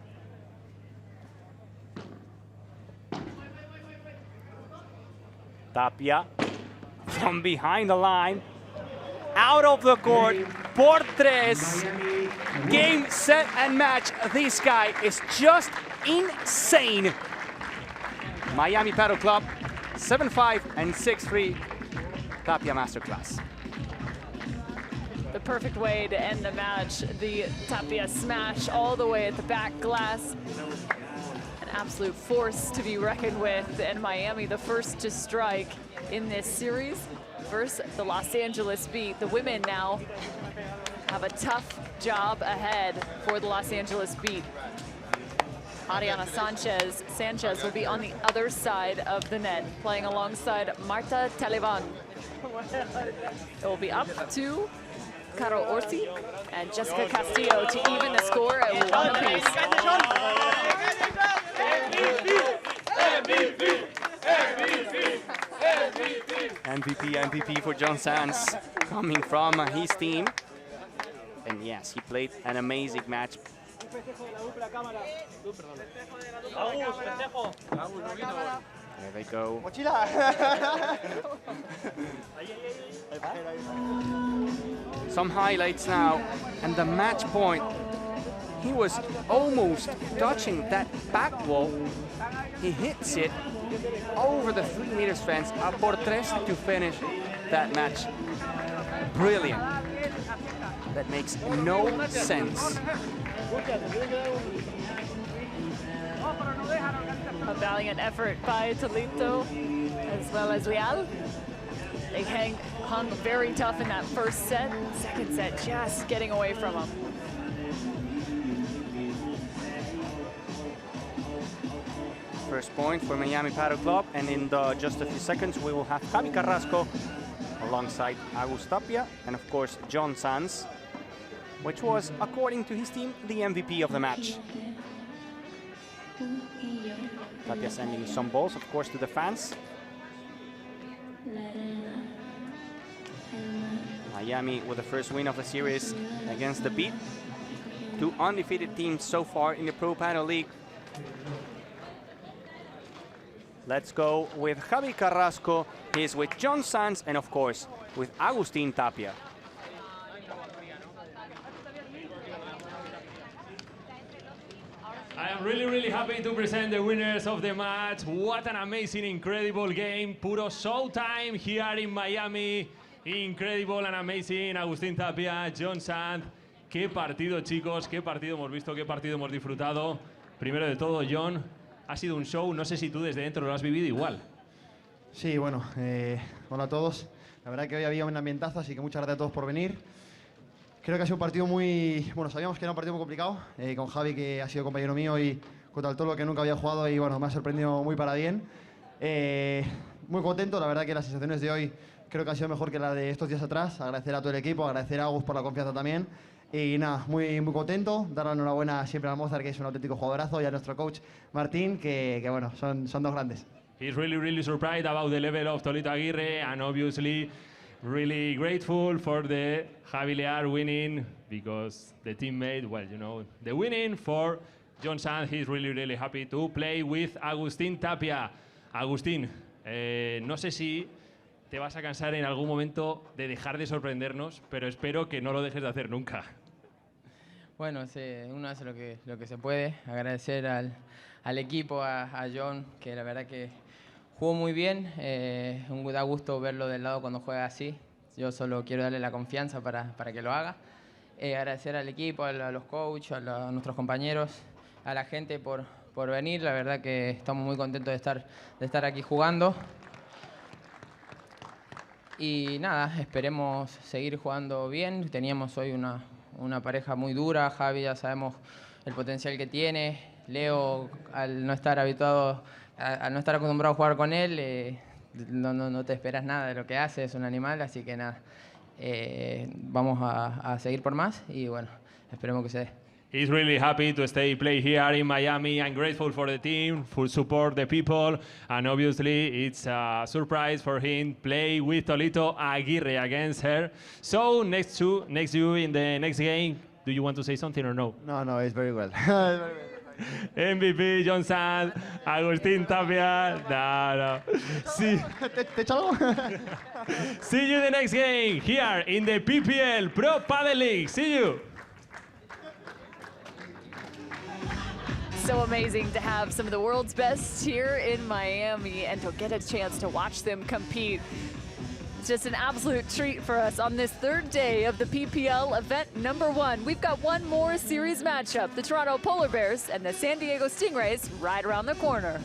Tapia from behind the line, out of the court, por tres. Game, set, and match. This guy is just insane. Miami Padel Club, 7-5 and 6-3. Tapia masterclass. The perfect way to end the match. The Tapia smash all the way at the back glass. An absolute force to be reckoned with. And Miami, the first to strike in this series. First, the Los Angeles beat. The women now have a tough job ahead for the Los Angeles beat. Ariana Sanchez will be on the other side of the net, playing alongside Marta Taliban. It will be up to Caro Orsi and Jessica Castillo to even the score at 1 apiece. MVP for John Sanz coming from his team. And yes, he played an amazing match. There they go. Some highlights now, and the match point. He was almost touching that back wall. He hits it over the 3 meters fence, a por tres to finish that match. Brilliant. That makes no sense. A valiant effort by Tolito as well as Leal. They hung very tough in that first set. Second set just getting away from them. First point for Miami Padel Club, and in just a few seconds we will have Javi Carrasco alongside Agus Tapia and of course John Sanz, which was, according to his team, the MVP of the match. Tapia sending some balls, of course, to the fans. Miami with the first win of the series against the Beat. 2 undefeated teams so far in the Pro Padel League. Let's go with Javi Carrasco. He's with John Sanz and, of course, with Agustin Tapia. I am really happy to present the winners of the match. What an amazing, incredible game. Puro showtime here in Miami. Incredible and amazing. Agustin Tapia, John Sanz. Qué partido, chicos. Qué partido hemos visto, qué partido hemos disfrutado. Primero de todo, John, ha sido un show. No sé si tú desde dentro lo has vivido igual. Sí, bueno, hola a todos. La verdad que hoy había un ambientazo, así que muchas gracias a todos por venir. Creo que ha sido un partido muy... Bueno, sabíamos que era un partido muy complicado, con Javi, que ha sido compañero mío, y contra el Tolo, que nunca había jugado, y bueno, me ha sorprendido muy para bien. Muy contento, la verdad que las sensaciones de hoy creo que han sido mejor que las de estos días atrás. Agradecer a todo el equipo, agradecer a Agus por la confianza también. Y nada, muy contento, dar la enhorabuena siempre a Mozart, que es un auténtico jugadorazo, y a nuestro coach Martín, que bueno, son dos grandes. He's really surprised about the level of Tolito Aguirre, and obviously really grateful for the Javi Lear winning, because the teammate, well, you know, the winning for John Sanz. He's really happy to play with Agustín Tapia. Agustín, no sé si te vas a cansar en algún momento de dejar de sorprendernos, pero espero que no lo dejes de hacer nunca. Bueno, uno hace lo que se puede. Agradecer al equipo, a John, que la verdad que jugó muy bien. Da gusto verlo del lado cuando juega así. Yo solo quiero darle la confianza para que lo haga. Agradecer al equipo, a los coaches, a nuestros compañeros, a la gente por venir. La verdad que estamos muy contentos de estar aquí jugando. Y nada, esperemos seguir jugando bien. Teníamos hoy una pareja muy dura. Javi, ya sabemos el potencial que tiene. Leo, al no estar habituado, al no estar acostumbrado a jugar con él, no te esperas nada de lo que hace, es un animal, así que nada, vamos a seguir por más y bueno, esperemos que se dé. He's really happy to play here in Miami. I'm grateful for the team, for support the people, and obviously it's a surprise for him play with Tolito Aguirre against her. So next you in the next game, do you want to say something or no? No, it's very well. MVP, John Sanz, Agustín Tapia. No. See, ¿Te echo algo? see you in the next game here in the PPL Pro Padel League. See you. So amazing to have some of the world's best here in Miami and to get a chance to watch them compete. It's just an absolute treat for us on this third day of the PPL event #1. We've got one more series matchup, the Toronto Polar Bears and the San Diego Stingrays right around the corner.